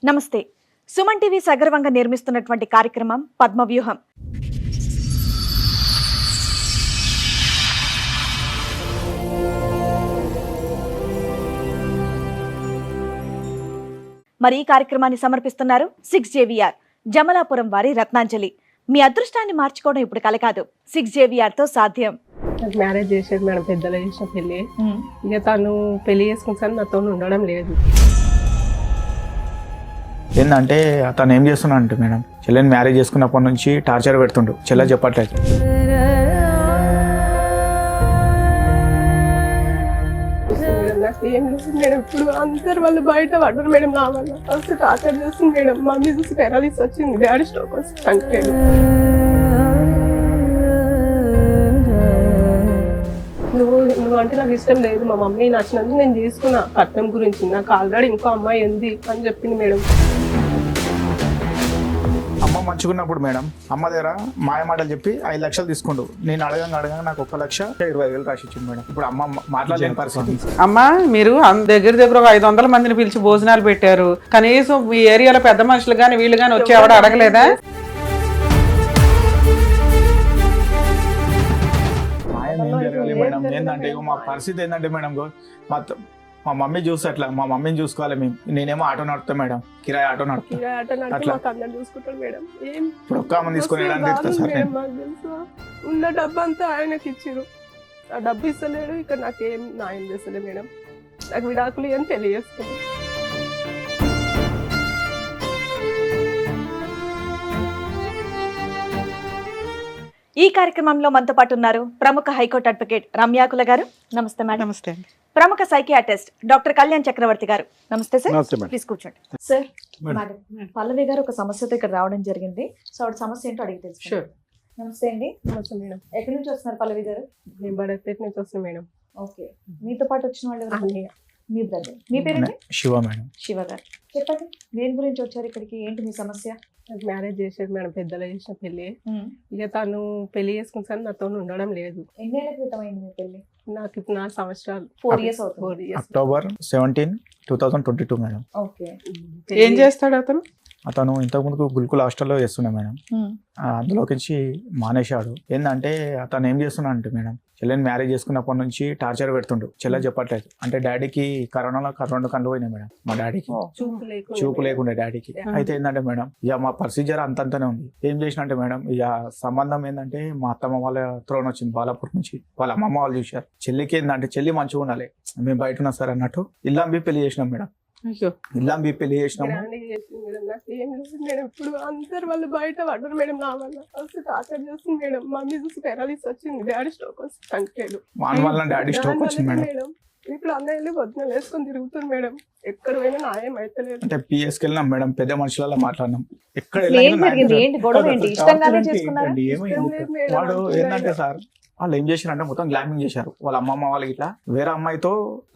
నమస్తే. సుమన్ టీవీ సగర్వంగా నిర్మిస్తున్నటువంటి కార్యక్రమం పద్మవ్యూహం. మరి ఈ కార్యక్రమాన్ని సమర్పిస్తున్నారు 6JVR జమలాపురం వారి రత్నాంజలి. మీ అదృష్టాన్ని మార్చుకోవడం ఇప్పుడు కల కాదు, 6JVR తో సాధ్యం. మ్యారేజ్ చేసేది మేడం, పెద్దలు చేసిన పెళ్ళి. ఇక తను పెళ్లి చేసుకుంటాను నాతో ఉండడం లేదు. ఏంటంటే అతను ఏం చేస్తున్నా అంటే మేడం, చెల్లెని మ్యారేజ్ చేసుకున్నప్పటి నుంచి టార్చర్ పెడుతుండు. చెల్లె చెప్పట్లేదు. ఏం లేదు మేడం, ఇప్పుడు అందరు వాళ్ళు బయట పడ్డారు మేడం. నా వల్ల ఫస్ట్ టార్చర్ చేస్తుంది మేడం. మమ్మీ చూసి పెరాలిస్ వచ్చింది, డాడీ స్ట్రోక్ వచ్చి చనిపోయాడు. నువ్వు అంటే నాకు ఇష్టం లేదు, మా మమ్మీ నచ్చినందుకు నేను తీసుకున్నా. కట్నం గురించి నాకు ఆల్రెడీ ఇంకో అమ్మాయి ఉంది అని చెప్పింది మేడం. అమ్మ మంచుకున్నప్పుడు మేడం అమ్మ దగ్గర మాయ మాటలు చెప్పి 5 లక్షలు తీసుకుండు. నేను అడగంగా నాకు 1,20,000 రాసి ఇచ్చింది మేడం. ఇప్పుడు అమ్మ మాట్లాడలేని పరిస్థితి. అమ్మా, మీరు దగ్గర ఒక 500 మందిని పిలిచి భోజనాలు పెట్టారు. కనీసం మీ ఏరియాలో పెద్ద మనుషులు కానీ వీళ్ళు కానీ వచ్చి ఎవడ అడగలేదా? మాయం ఏం జరగాలి మేడం? ఏంటంటే మా పరిస్థితి ఏంటంటే మేడం, మా మమ్మీ చూసి అట్లా మా మమ్మీని చూసుకోవాలి మేము. నేనేమో ఆటో నడుపుతా మేడం, కిరాయి ఆటో నడుపుతా. చూసుకుంటాను మేడం. ఇప్పుడు ఒక్క అమ్మ తీసుకుని ఉన్న డబ్బు అంతా ఆయనకి ఇచ్చిరు. ఆ డబ్బు ఇస్తలేడు, ఇక్కడ నాకేం న్యాయం చేస్తలే మేడం. నాకు విడాకులు అని తెలియజేస్తుంది. ఈ కార్యక్రమంలో మనతో పాటు ఉన్నారు ప్రముఖ హైకోర్టు అడ్వకేట్ రమ్యాకుల గారు. నమస్తే మేడం. నమస్తే. ప్రముఖ సైకియాట్రిస్ట్ డాక్టర్ కళ్యాణ్ చక్రవర్తి గారు. నమస్తే సార్. ప్లీజ్ కూర్చోండి సార్. మేడం, పల్లవి గారు ఒక సమస్యతో ఇక్కడ రావడం జరిగింది. సో ఆవిడ సమస్య ఏంటో అడిగి తెలుసు. నమస్తే అండి. నమస్తే మేడం. ఎక్కడి నుంచి వస్తున్నారు పల్లవి గారు? నేను బడపేట నుంచి వస్తాను మేడం. ఓకే, మీతో పాటు వచ్చిన వాళ్ళు మీ బ్రదర్. మీ పేరు శివ మేడం. శివ గారు, చెప్పండి దేని గురించి వచ్చారు ఇక్కడికి? ఏంటి మీ సమస్య? నాకు మ్యారేజ్ చేసేది మేడం, పెద్దలు చేసిన పెళ్ళి. ఇక తను పెళ్లి చేసుకుంటాను నాతో ఉండడం లేదు. ఎన్నేళ్ల క్రితం అయింది మీ పెళ్లి? నాకు ఇప్పుడు 4 సంవత్సరాలు. 4 years అవుతుంది. 4 years. October 17, 2022 madam. ఓకే. ఏం చేస్తాడు అతను? అతను ఇంతకుముందు గుల్కుల్ హాస్టల్లో చేస్తున్నా మేడం. అందులోకించి మానేశాడు. ఏంటంటే అతను ఏం చేస్తున్నా అంటే మేడం, చెల్లెని మ్యారేజ్ చేసుకున్నప్పటి నుంచి టార్చర్ పెడుతుండు. చెల్లె చెప్పట్లేదు. అంటే డాడీకి కరోనాలో 2 కళ్ళు పోయినాయి మేడం. మా డాడీకి చూపు లేకుండా డాడీకి. అయితే ఏంటంటే మేడం, ఇక మా ప్రొసీజర్ అంతంతానే ఉంది. ఏం చేసిన అంటే మేడం, ఇక సంబంధం ఏంటంటే మా అత్తమ్మ వాళ్ళ త్రోన్ వచ్చింది బాలాపూర్ నుంచి. వాళ్ళ అమ్మమ్మ వాళ్ళు చూశారు. చెల్లికి ఏంటంటే చెల్లి మంచిగా ఉండాలి, మేము బయట ఉన్నా సార్ అన్నట్టు ఇల్లంబి పెళ్లి చేసినాం మేడం. ఇల్లంబి పెళ్లి చేసినాము. ఇప్పుడు అందరు వాళ్ళు బయట పడ్డారు మేడం. నా వల్ల ఫస్ట్ టార్చర్ చేస్తుంది మేడం. మమ్మీ చూసి పెరాలిస్ వచ్చింది, డాడీ స్ట్రోక్ వచ్చి చనిపోయాడు. డాడీ స్ట్రోక్ వచ్చింది మేడం. ఇప్పుడు అందరూ వెళ్ళి పొద్దున వేసుకొని తిరుగుతుంది మేడం. ఎక్కడ పోయినా న్యాయం అయితే లేదు. అంటే పిఎస్కి వెళ్ళినాం మేడం, పెద్ద మనుషులలో మాట్లాడినాం. ఎక్కడ వాడు ఏంటంటే సార్, వాళ్ళు ఏం చేశారంటే మొత్తం గ్లామింగ్ చేశారు. వాళ్ళ అమ్మమ్మ వాళ్ళకి ఇట్లా వేరే అమ్మాయితో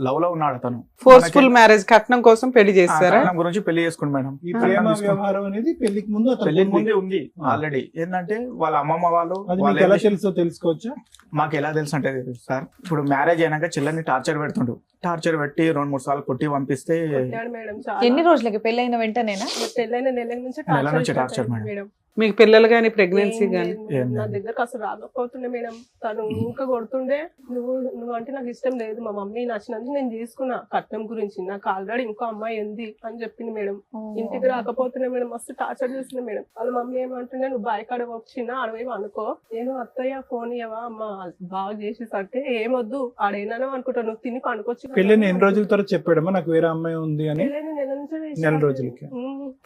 లవ్ లో ఉన్నాడు అతను. ఫోర్స్ఫుల్ మ్యారేజ్, కట్నం కోసం పెళ్లి చేస్తారా? కట్నం గురించి పెళ్లి చేసుకుంది మేడం. ఈ ప్రేమ వ్యవహారం అనేది పెళ్లికి ముందే ఉంది ఆల్రెడీ. ఏంటంటే వాళ్ళ అమ్మమ్మ వాళ్ళు ఎలా తెలుసో తెలుసుకోవచ్చా? మాకు ఎలా తెలుసు అంటే సార్, ఇప్పుడు మ్యారేజ్ అయినాక చెల్లెని టార్చర్ పెడుతుండు. టార్చర్ పెట్టి 2-3 సార్లు కొట్టి పంపిస్తే. ఎన్ని రోజులకి పెళ్ళైన వెంటనేనా? పెళ్ళైన నెల నుంచి టార్చర్ మేడం. మీకు పిల్లలు గానీ ప్రెగ్నెన్సీ గానీ? నా దగ్గరకు అసలు రాకపోతుండే మేడం. తను ఇంకా కొడుతుండే. నువ్వు అంటే నాకు ఇష్టం లేదు, మా మమ్మీ నచ్చినందుకు నేను తీసుకున్నా. కట్నం గురించి నాకు ఆల్రెడీ ఇంకో అమ్మాయి ఉంది అని చెప్పింది మేడం. ఇంటికి రాకపోతుండే మేడం, మస్తు టార్చర్ చేస్తుంది మేడం. వాళ్ళ మమ్మీ ఏమంటుండే, నువ్వు బాయికాడ వచ్చినా అడవేమో అనుకో, నేను అత్తయ్య ఫోన్ ఇవ్వవా అమ్మ బాగా చేసేసరికి ఏమొద్దు ఆడేనానో అనుకుంటా, నువ్వు తిని పండుకొచ్చి. పెళ్ళిని ఎన్ని రోజుల తర్వాత చెప్పాడమ్మా నాకు వేరే అమ్మాయి ఉంది అని? నెల రోజులకి.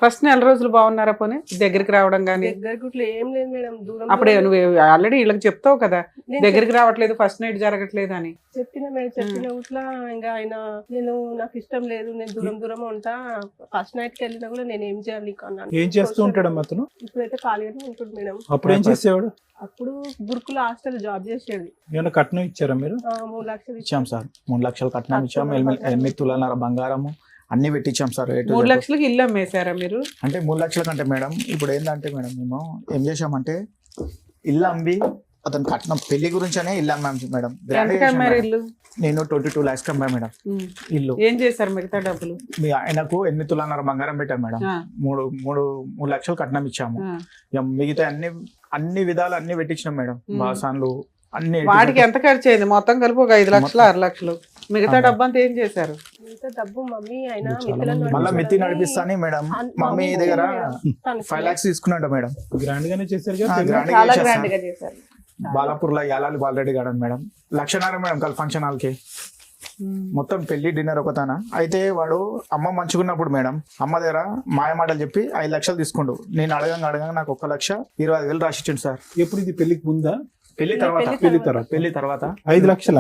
ఫస్ట్ నెల రోజులు బాగున్నారా? పోనీ దగ్గరికి రావడం గానీ? దగ్గర ఏం లేదు మేడం, దూరం. అప్పుడే నువ్వు ఆల్రెడీ వీళ్ళకి చెప్తావు కదా దగ్గరికి రావట్లేదు, ఫస్ట్ నైట్ జరగట్లేదు అని. చెప్పిన మేడం, చెప్పిన ఊట్లా ఇంకా ఆయన నాకు ఇష్టం లేదు, నేను దూరం ఉంటా, ఫస్ట్ నైట్ కి వెళ్ళినా కూడా నేను ఏం చేయాలి అన్నాను. ఏం చేస్తూ ఉంటాడు అతను? ఇప్పుడైతే ఖాళీగానే ఉంటుంది మేడం. అప్పుడు ఏం చేసేవాడు? అప్పుడు గురుకుల హాస్టల్ జాబ్ చేసేది. ఏమైనా కట్నం ఇచ్చారా మీరు? 3 లక్షలు ఇచ్చాం సార్. 3 లక్షలు కట్నం ఇచ్చాం. 8 తులాల బంగారము అన్ని పెట్టించాం సార్. 3 లక్షలకి ఇల్లు అమ్మేశారా మీరు? అంటే 3 లక్షల కంటే మేడం, ఇప్పుడు ఏంటంటే మేడం, మేము ఏం చేసామంటే ఇల్లు అమ్మి అతను కట్నం పెళ్లి గురించనే ఇల్లు అమ్మాం మేడం. గ్రాండ్ ఎంత కమ్మారు ఇల్లు? నేను 22 lakhs కమ్మా మేడం ఇల్లు. ఏం చేశారు మిగతా డబ్బులు? ఆయనకు 8 తులాన్నర బంగారం పెట్టాం మేడం. ఆ. 3 లక్షలు కట్నం ఇచ్చాము. ఆ. ఇక మిగతా అన్ని విధాలు అన్ని పెట్టించినాం మేడం. బాసాన్లు అన్ని వాటికి ఎంత ఖర్చు అయింది? మొత్తం కలిపి ఒక 5 లక్షలు 6 లక్షలు. మిగతా డబ్బు అంతా ఏం చేశారు? ఇంత డబ్బు మమ్మీ ఆయన మళ్ళీ మిత్తి నడిపిస్తాని మేడం. మమ్మీ దగ్గర 5 lakhs తీసుకున్నాడు మేడం. గ్రాండ్ గానే చేశారు ఆ, కదా. grand గా చాలా చేశారు గ్రాండ్ సార్. గా చేశారు. బాలాపూర్ లో యాలాలి బాలరెడ్డి గార్డెన్ మేడం. 1,00,000 మేడం కల్ ఫంక్షన్ హాల్ కి మొత్తం పెళ్లి డిన్నర్ ఒకతాన. అయితే వాడు అమ్మ మంచుకున్నప్పుడు మేడం అమ్మ దగ్గర మాయ మాటలు చెప్పి 5 లక్షలు తీసుకుండు. నేను అడగంగా నాకు 1,25,000 రాసిచ్చిండు సార్. ఎప్పుడు ఇది పెళ్లికి ముందా? పెళ్లి తర్వాత పెళ్లి తర్వాత 5 లక్షల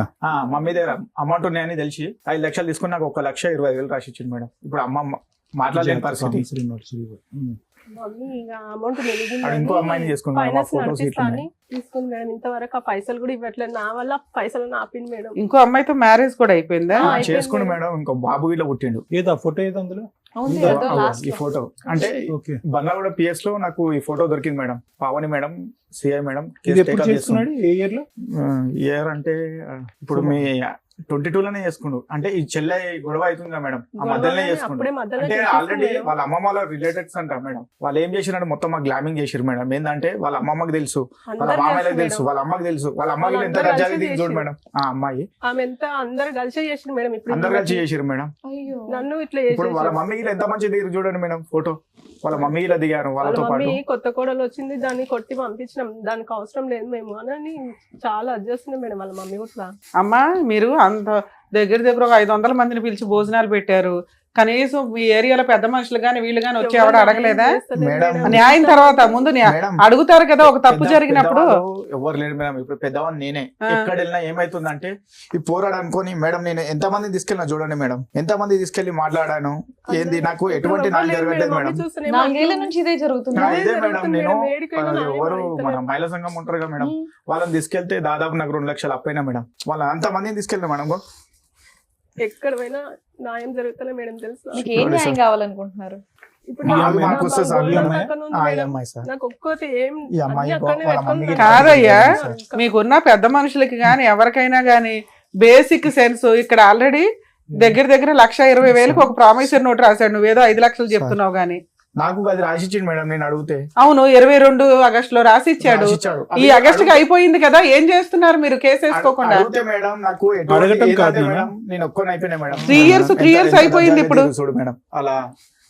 మమ్మీ దగ్గర అమౌంట్ ఉన్నాయని తెలిసి 5 లక్షలు తీసుకుని నాకు 1,25,000 రాసిచ్చిండు మేడం. ఇప్పుడు అమ్మ మాట్లాడలేని పరిస్థితి. మమ్మీ ఇక అమౌంట్ ఆడు ఇంకో అమ్మాయిని చేసుకున్నాడు. మా ఫోటోస్ ఇట్లా తీసుకుంది మేడం. ఇంతవరకు ఆ పైసలు కూడా ఇవ్వట్లేదు. నా వల్ల పైసలు ఆపింది మేడం. ఇంకో అమ్మాయితో మ్యారేజ్ కూడా అయిపోయిందా? చేసుకుని మేడం. ఇంకో బాబు ఇట్లా పుట్టిండు. ఏదో ఫోటో ఏదో అందులో అవును, ఉందా? ఏదో last ఈ లో. ఫోటో అంటే ఓకే. బంగాళగూడ పిఎస్ లో నాకు ఈ ఫోటో దొరికింది madam. Pavani madam CI madam ఇది ఎప్పుడు చేసుకున్నాడు? ఏ ఇయర్ లో? ఇయర్ అంటే ఇప్పుడు మీ 22 లోనే చేసుకుండు. అంటే ఈ చెల్లె గొడవ అవుతుందా మేడం, ఆ మధ్యలోనే చేసుకుండు. అప్పుడే మధ్యలో అంటే చేసేసి ఆల్రెడీ మేడం. వాళ్ళ అమ్మమ్మ వాళ్ళ రిలేటెడ్స్ అంట మేడం. వాళ్ళు ఏం చేసిరంటే మొత్తం మాకు గ్లామింగ్ చేసిరు మేడం. ఏంటంటే వాళ్ళ అమ్మమ్మకి తెలుసు, వాళ్ళ అందరు మామయ్యకి చేస్తారు తెలుసు, మేడం. వాళ్ళ అమ్మకి తెలుసు, వాళ్ళ అమ్మకి ఎంత వాళ్ళందరూ రజాగా కలిసి చూడు చేసిరు. మేడం. ఆ అమ్మాయి ఆమె ఎంత అందరు కలిసి చేసింది మేడం. ఇప్పుడు అందరు కలిసి చేసిరు మేడం. అయ్యో. నన్ను ఇట్లా ఇప్పుడు వాళ్ళ చేసేసి మమ్మీకి ఎంత మంచి దిగారు చూడండి మేడం. ఫోటో వాళ్ళ మమ్మీ ఇలా దిగారు వాళ్ళ వాళ్ళతో పాటు. మమ్మీ కొత్త కోడలు వచ్చింది, దాన్ని కొట్టి పంపించినాం. దానికి అవసరం లేదు మేము అని చాలా అడ్జస్ట్ మేడం వాళ్ళ మమ్మీ కూడా. అమ్మా మీరు అంత దగ్గర ఒక 500 మందిని పిలిచి భోజనాలు పెట్టారు. కనీసం మీ ఏరియాలో పెద్ద మనుషులు గాని వీళ్ళు గాని వచ్చి ఎవడ అడగలేదా? మేడం, న్యాయం తర్వాత ముందు మేడం, అడుగుతారు కదా ఒక తప్పు పెద్ద- జరిగినప్పుడు. పెద్దవాళ్ళు ఎవరు లేరు మేడం. ఇప్పుడు పెద్దవాళ్ళు నేనే. ఎక్కడ వెళ్ళినా ఏమైతుందంటే ఈ పోరాడు అనుకోని మేడం నేను ఎంత మంది తీసుకెళ్ళినా చూడండి మేడం. ఎంత మంది తీసుకెళ్లి మాట్లాడాను. ఏంది నాకు ఎటువంటి న్యాయం జరగట్లేదు మేడం. 4 ఏళ్ల నుంచి ఇదే జరుగుతుంది. ఇదే మేడం. నేను ఎవరు మన మహిళా సంఘం ఉంటారు కదా మేడం, వాళ్ళని తీసుకెళ్తే దాదాపు నాకు 2 లక్షలు అప్పైనా మేడం. వాళ్ళ అంత మందిని తీసుకెళ్ళిన మేడం. ఎక్కడ పోయినా న్యాయం జరుగుతలే మేడం. తెలుసు మీకు ఏం న్యాయం కావాలనుకుంటున్నారు? ఇప్పుడు ఈ నా- అమ్మాయి నా మాకు వస్తే గోల్డ్ సార్ పక్కన ఉంది ఈ మేడం. అమ్మాయి సార్ నాకు ఒక్కటి ఏం ఈ అమ్మాయి అన్ని అక్కడనే వాళ్ళ పెట్టుకొని మమ్మీకి కాదయ్యా, సార్. మీకున్న పెద్ద మనుషులకి గాని ఎవరికైనా గాని బేసిక్ సెన్స్ ఇక్కడ ఆల్రెడీ దగ్గర 1,20,000 ఒక ప్రామిసర్ నోట్ రాశాడు. నువ్వేదో 5 లక్షలు చెప్తున్నావు గాని. నాకు అది రాసిచ్చింది మేడం. నేను అడిగితే అవును 22 ఆగస్టులో రాసి ఇచ్చాడు. రాసిచ్చాడు. ఈ ఆగస్టుకి అయిపోయింది కదా, ఏం చేస్తున్నారు మీరు కేసు వేసుకోకుండా? అడిగితే మేడం నాకు ఎటువంటి అడగటం ఏదంటే కాదు మేడం, నేను ఒక్కని అయిపోయినా మేడం. 3 years ఎంత అయిపోయింది ఇప్పుడు. చూడు మేడం. అలా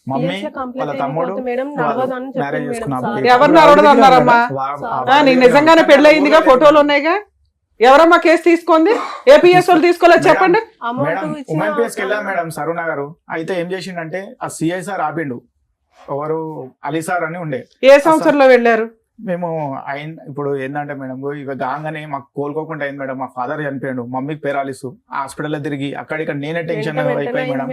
మమ్మీ కేసులో కంప్లైంట్ వాళ్ళ తమ్ముడు అయిపోతే మేడం నడవదని చెప్పి మ్యారేజ్ మేడం చేసుకున్నాము. సార్. ఎవరు నడవదు అన్నారమ్మా? నీకు నిజంగానే పెళ్ళయిందిగా, ఫోటోలు ఉన్నాయిగా. ఎవరమ్మా కేసు తీసుకుంది? ఏపీఎస్ వాళ్ళు తీసుకోలేదు చెప్పండి. మేడం అమౌంట్ ఉమెన్ పేస్ కి వెళ్ళాం మేడం సరుణ గారు. అయితే ఏం చేసిండంటే ఆ సిఐ సార్ ఆపిండు. ఎవరు అలీ సార్ అని ఉండే. ఏ సంవత్సరంలో వెళ్ళారు? మేము ఇప్పుడు ఏంటంటే మేడం ఇక గాంగానే మాకు కోలుకోకుండా అయింది మేడం. మా ఫాదర్ చనిపోయాడు, మమ్మీకి పేరాలిసు హాస్పిటల్ తిరిగి అక్కడ నేనే టెన్షన్ అయిపోయి మేడం.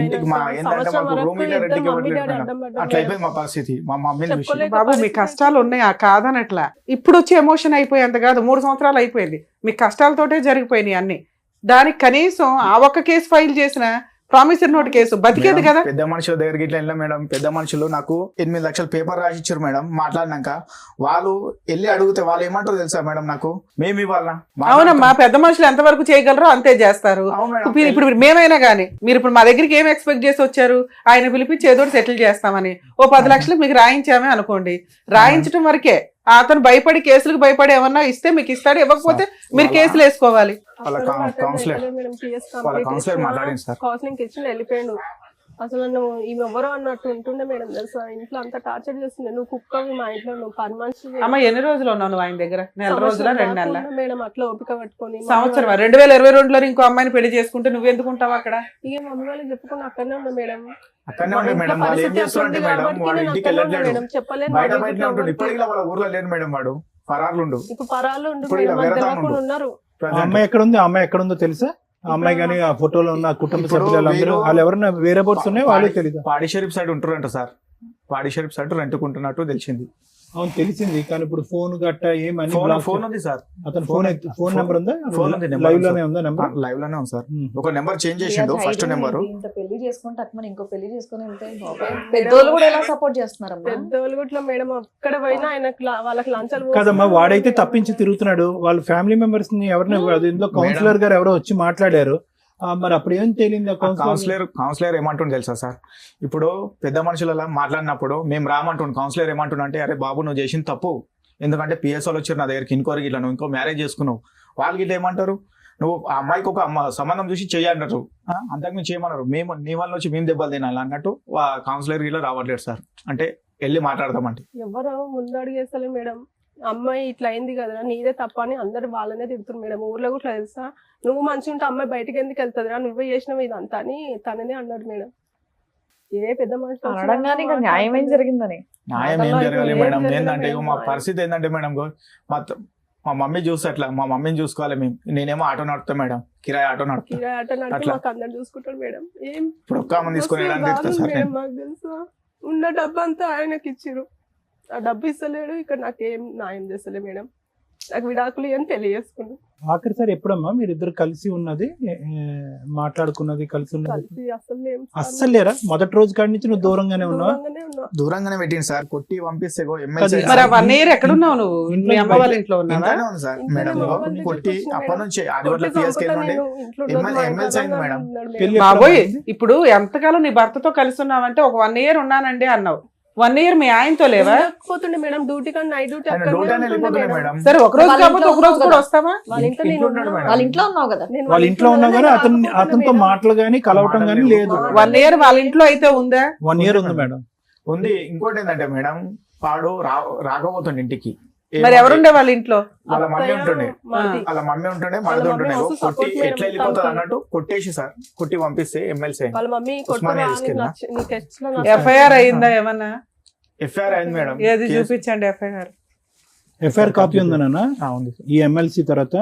ఇంటికి మా ఏంటంటే మాకు రూమ్ ఇట్లా రెంట్కి ఇవ్వట్లేదు మేడం. అట్లా అయిపోయింది మా పరిస్థితి. మా మమ్మీని విషయం బాబు మీ కష్టాలు ఉన్నాయి, ఆ కాదనట్లా. ఇప్పుడు వచ్చి ఎమోషన్ అయిపోయేంత కాదు. 3 సంవత్సరాలు అయిపోయింది. మీ కష్టాలతోటే జరిగిపోయినాయి అన్ని. దానికి కనీసం ఆ ఒక్క కేసు ఫైల్ చేసిన ప్రామిసర్ నోట్ కేసు బతికేది కదా. పెద్ద మనుషుల దగ్గరికి ఇట్లా వెళ్ళాం మేడం. పెద్ద మనుషులు నాకు 8 లక్షలు పేపర్ రాసి ఇచ్చారు మేడం. మాట్లాడినాక వాళ్ళు వెళ్ళి అడిగితే వాళ్ళు ఏమంటారు తెలుసా మేడం, నాకు మేము ఇవ్వాలనా? అవునమ్మా, పెద్ద మనుషులు ఎంతవరకు చేయగలరో అంతే చేస్తారు. ఇప్పుడు మేమైనా గానీ మీరు ఇప్పుడు మా దగ్గరికి ఏం ఎక్స్పెక్ట్ చేసి వచ్చారు? ఆయన పిలిపించి ఏదో సెటిల్ చేస్తామని ఓ 10 లక్షలు మీకు రాయించామే అనుకోండి. రాయించడం వరకే. అతను భయపడి కేసులకు భయపడి ఏమన్నా ఇస్తే మీకు ఇస్తాడు, ఇవ్వకపోతే మీరు కేసులు వేసుకోవాలి. వాళ్ళ కౌన్సిలర్ మాట్లాడింది సార్. కౌన్సిలింగ్ ఇచ్చి వెళ్ళిపోయాడు. అసలు నన్ను ఈమె ఎవరో అన్నట్టు ఉంటుండే మేడం. తెలుసా ఇంట్లో అంతా టార్చర్ చేస్తుంది. నువ్వు కుక్కవి మా ఇంట్లో, నువ్వు పని మనిషి. అమ్మ ఎన్ని రోజులు ఉన్నావు నువ్వు ఆయన దగ్గర? 1 రోజుల 2 నెలల? మేడం అట్లా ఓపిక పట్టుకొని సంవత్సరం 2022లో ఇంకో అమ్మాయిని పెళ్లి చేసుకుంటే నువ్వు ఎందుకు ఉంటావు అక్కడ? ఇక మమ్మీ వాళ్ళకి చెప్పుకుని అక్కడనే ఉన్నా మేడం. అక్కడనే ఉండే మేడం. వాళ్ళు ఏం చేస్తారంటే మేడం వాడు ఇంటికి వెళ్ళట్లేడు, చెప్పలేదు. బయట బయటనే ఉంటుంది. ఇప్పటికీ వాళ్ళ ఊర్లో లేరు మేడం. వాడు పరార్లుండు. ఇప్పుడు పరాలు ఉండు ఇప్పుడు ఇలా మేడం, వేరే తెలియకుండా తాను ఉన్నారు. ఆ అమ్మాయి ఎక్కడ ఉంది? ఆ అమ్మాయి ఎక్కడ ఉందో తెలుసా? ఆ అమ్మాయి కానీ ఆ ఫోటోలో ఉన్న కుటుంబ ఇప్పుడు సభ్యులు అందరూ వాళ్ళు ఎవరైనా వేరే బోట్స్ ఉన్నాయి వాళ్ళే తెలీదు. పాడి షరీఫ్ సైడ్ ఉంటారంట సార్. పాడి షరీఫ్ సైడ్ రెంట్కుంటున్నట్టు తెలిసింది. అవును తెలిసింది, కానీ ఇప్పుడు ఫోన్ గట్ట ఏమని ఫోన్ ఉంది సార్, అతను ఫోన్ నెంబర్ ఉందా? ఫోన్ ఉంది, లైవ్ లోనే ఉందా నెంబర్? లైవ్ లోనే ఉంది సార్. ఒక నెంబర్ చేంజ్ చేసిండు, ఫస్ట్ నెంబర్. ఇంత పెళ్లి చేసుకుంటే అట్లా ఇంకో పెళ్లి చేసుకుని వెళ్తే పెద్దోళ్ళు కూడా ఎలా సపోర్ట్ చేస్తున్నారమ్మా? పెద్దోళ్ళు కూడా మేడం అక్కడ పోయినా ఆయనకు వాళ్ళకి లంచాలు కదమ్మా, వాడైతే తప్పించి తిరుగుతున్నాడు. వాళ్ళ ఫ్యామిలీ మెంబర్స్ ని ఎవరిని ఇందులో కౌన్సిలర్ గారు ఎవరో వచ్చి మాట్లాడారు. మరి అప్పుడు ఏం తేలింది? కౌన్సిలర్ ఏమంటుండే తెలుసా సార్, ఇప్పుడు పెద్ద మనుషులలో మాట్లాడినప్పుడు మేము రామంటుండు, కౌన్సిలర్ ఏమంటుండే అంటే, అరే బాబు నువ్వు చేసింది తప్పు, ఎందుకంటే పిఎస్ఓలు వచ్చారు నా దగ్గరికి ఇంకోరికి, ఇట్లా నువ్వు ఇంకో మ్యారేజ్ చేసుకున్నావు, వాళ్ళకి ఇట్లా ఏమంటారు, నువ్వు ఆ అమ్మాయికి ఒక సంబంధం చూసి చెయ్యన్నారు, అంతకుమించి చేయమన్నారు, మేము నీ వల్ల వచ్చి మేము దెబ్బలు తినాలి అన్నట్టు కౌన్సిలర్ ఇలా రావట్లేదు సార్. అంటే వెళ్ళి మాట్లాడతామంటే ఎవరు ముందడుగు చేస్తలే మేడం. అమ్మాయి ఇట్లా అయింది కదా నీదే తప్ప అని అందరు వాళ్ళనే తిడుతున్నారు మేడం. ఊర్లో కూడా తెలుసా, నువ్వు మంచిగా ఉంటే అమ్మాయి బయటకు ఎందుకు వెళ్తుందిరా, నువ్వే చేసినావు ఇదంతా అని తననే అన్నాడు మేడం. ఏ పెద్ద మనిషి అనడంగానే ఇంకా న్యాయం ఏం జరిగిందని? న్యాయం ఏం జరగాలి మేడం, ఏంటంటే మా పరిస్థితి ఏంటంటే మేడం, మా మమ్మీ చూస్తే అట్లా మా మమ్మీని చూసుకోవాలి మేము. నేనేమో ఆటో నడుపుతా మేడం, కిరాయి ఆటో నడుపుతా. కిరాయి ఆటో నడిపి మాకు అందరు చూసుకుంటాడు మేడం. ఏం ఇప్పుడు ఒక్క అమ్మ తీసుకొని మేడం మాకు తెలుసా, ఉన్న డబ్బు అంతా ఆయనకి ఇచ్చిరు, ఆ డబ్బు ఇస్తలేడు. ఇక్కడ నాకేం న్యాయం చేస్తలే మేడం, నాకు విడాకులు అని తెలియజేసుకున్నాను. ఆఖరి సార్ ఎప్పుడమ్మా మీరు ఇద్దరు కలిసి ఉన్నది, మాట్లాడుకున్నది, కలిసి ఉన్నది? అస్సలు లేరా? మొదటి రోజు కాడి నుంచి నువ్వు దూరంగానే ఉన్నావా? దూరంగానే పెట్టింది సార్, కొట్టి పంపిస్తే మరి 1 year ఎక్కడున్నావు నువ్వు? మీ అమ్మ వాళ్ళ ఇంట్లో ఉన్నావా? ఉంది సార్ మేడం, కొట్టి అప్పటి నుంచి ఆదివారం పిఎస్కి ఎమ్మెల్సీ అయింది మేడం. పెళ్లి బాబోయ్, ఇప్పుడు ఎంతకాలం నీ భర్తతో కలిసి ఉన్నావంటే ఒక 1 year ఉన్నానండి అన్నావు. 1 year మీ ఆయనతో లేవా? పోతుండే మేడం డ్యూటీ కానీ నైట్ డ్యూటీ మేడం. సరే ఒక రోజు కాకపోతే ఒక రోజు కూడా వస్తావా? వాళ్ళ ఇంట్లో నేను వాళ్ళ ఇంట్లో ఉన్నావు కదా? వాళ్ళ ఇంట్లో ఉన్నా కానీ అతనితో మాటలు గానీ కలవటం గానీ లేదు. 1 year వాళ్ళ ఇంట్లో అయితే ఉందా? 1 year ఉంది మేడం. ఉంది. ఇంకోటి ఏంటంటే మేడం, వాడు రాకపోతుండే ఇంటికి. మరి ఎవరుండే వాళ్ళ ఇంట్లో? వాళ్ళ మమ్మీ ఉంటుండే, మరిది ఉంటుండే. కొట్టి ఎట్లా వెళ్ళిపోతుంది అన్నట్టు కొట్టేసి సార్, కొట్టి పంపిస్తే ఎమ్మెల్సీ వాళ్ళ మమ్మీ ఎఫ్ఐఆర్ అయిందా ఏమన్నా? ఎఫ్ఐఆర్ అయింది మేడం. ఏది చూపించండి ఎఫ్ఐఆర్. ఎఫ్ఐఆర్ కాపీ ఉందా నాన్న? ఉంది. ఈ ఎమ్మెల్సీ తర్వాత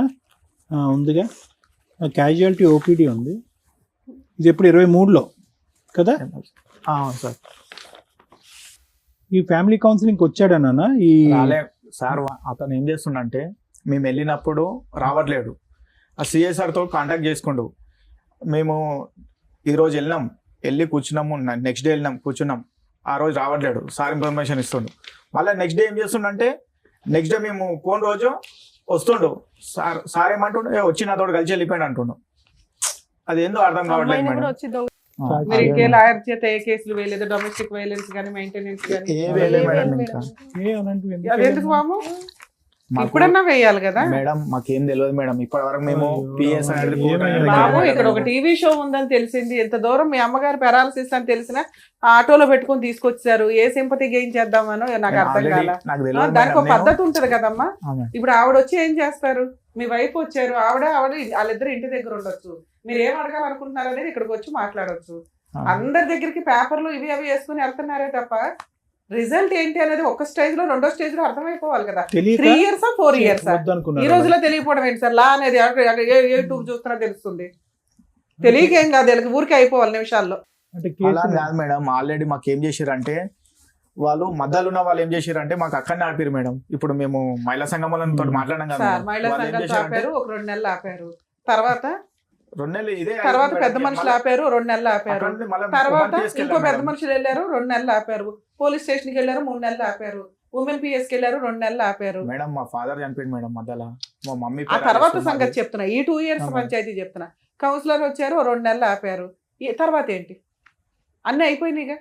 ఉందిగా, క్యాజువాలిటీ ఓపీడీ ఉంది. ఇది ఎప్పుడు 23లో కదా సార్? ఈ ఫ్యామిలీ కౌన్సిలింగ్ వచ్చాడన్నా ఈ సార్. అతను ఏం చేస్తుండంటే, మేము వెళ్ళినప్పుడు రావట్లేడు, ఆ సిఎస్ఆర్తో కాంటాక్ట్ చేసుకుండు. మేము ఈరోజు వెళ్ళి కూర్చున్నాము, నెక్స్ట్ డే కూర్చున్నాం, ఆ రోజు రావట్లేడు, సార్ ఇన్ఫర్మేషన్ ఇస్తుండు. మళ్ళీ నెక్స్ట్ డే ఏం చేస్తుండంటే, నెక్స్ట్ డే మేము పోయిన రోజు వస్తుండు, సార్ ఏమంటుండే, వచ్చి నాతో కలిసి వెళ్ళిపోయాడు అంటుండు. అది ఏందో అర్థం కావట్లేదు మేడం. మీరు ఇంకే లాయర్ చేత ఏ కేసులు వేయలేదు? డొమెస్టిక్ వైలెన్స్ కానీ మెయింటెనెన్స్ కానీ అదెందుకు బాబు? ఇప్పుడన్నా వేయాలి కదా మేడం. మాకేం తెలియదు మేడం, ఇప్పటి వరకు మేము పిఎస్ బాబు. ఇక్కడ ఒక టీవీ షో ఉందని తెలిసింది, ఎంత దూరం మీ అమ్మగారు పెరాలసిస్ అని తెలిసిన ఆటోలో పెట్టుకుని తీసుకొచ్చారు. ఏ సింపతి గెయిన్ చేద్దామనో నాకు అర్థం కాల. దానికి ఒక పద్ధతి ఉంటది కదమ్మా. ఇప్పుడు ఆవిడ వచ్చి ఏం చేస్తారు? మీ వైఫ్ వచ్చారు, ఆవిడ వాళ్ళిద్దరు ఇంటి దగ్గర ఉండొచ్చు, మీరు ఏం అడగాలనుకుంటున్నారు అనేది ఇక్కడికి వచ్చి మాట్లాడవచ్చు. అందరి దగ్గరికి పేపర్లు ఇవి అవి వేసుకుని వెళ్తున్నారే తప్ప రిజల్ట్ ఏంటి అనేది ఒక స్టేజ్ లో, రెండో స్టేజ్ లో అర్థమైపోవాలి కదా. 3 years 4 years ఈ రోజులో తెలియకపోవడం ఏంటి సార్? లా అనేది ఏ టూర్ చూస్తున్నా తెలుస్తుంది. తెలియక ఏం కాదు, వీళ్ళకి ఊరికే అయిపోవాలి నిమిషాల్లో. కాదు మేడం. ఆల్రెడీ మాకు ఏం చేశారంటే, వాళ్ళు మధ్యలో ఉన్న వాళ్ళు ఏం చేశారంటే మాకు అక్కడనే ఆపారు మేడం. ఇప్పుడు మేము మహిళా సంఘం వాళ్ళతో మాట్లాడడం కదా, మహిళా సంఘాలు ఆపారు, ఒక 2 నెలలు ఆపారు. తర్వాత 2 నెలలు ఇదే, తర్వాత పెద్ద మనుషులు ఆపారు, 2 నెలలు ఆపారు. తర్వాత ఇంకో పెద్ద మనుషులు వెళ్ళారు, 2 నెలలు ఆపారు. పోలీస్ స్టేషన్ కి వెళ్ళారు, 3 నెలలు ఆపారు. ఉమెన్ పిఎస్ కి వెళ్ళారు, 2 నెలలు ఆపారు. మేడం మా ఫాదర్ చనిపోయింది మేడం మధ్యలో, మా మమ్మీ. ఆ తర్వాత సంగతి చెప్తున్నా, ఈ 2 years పంచాయతీ చెప్తున్నా. కౌన్సిలర్ వచ్చారు, 2 నెలలు ఆపారు. తర్వాత ఏంటి? అన్ని అయిపోయినాయిగా.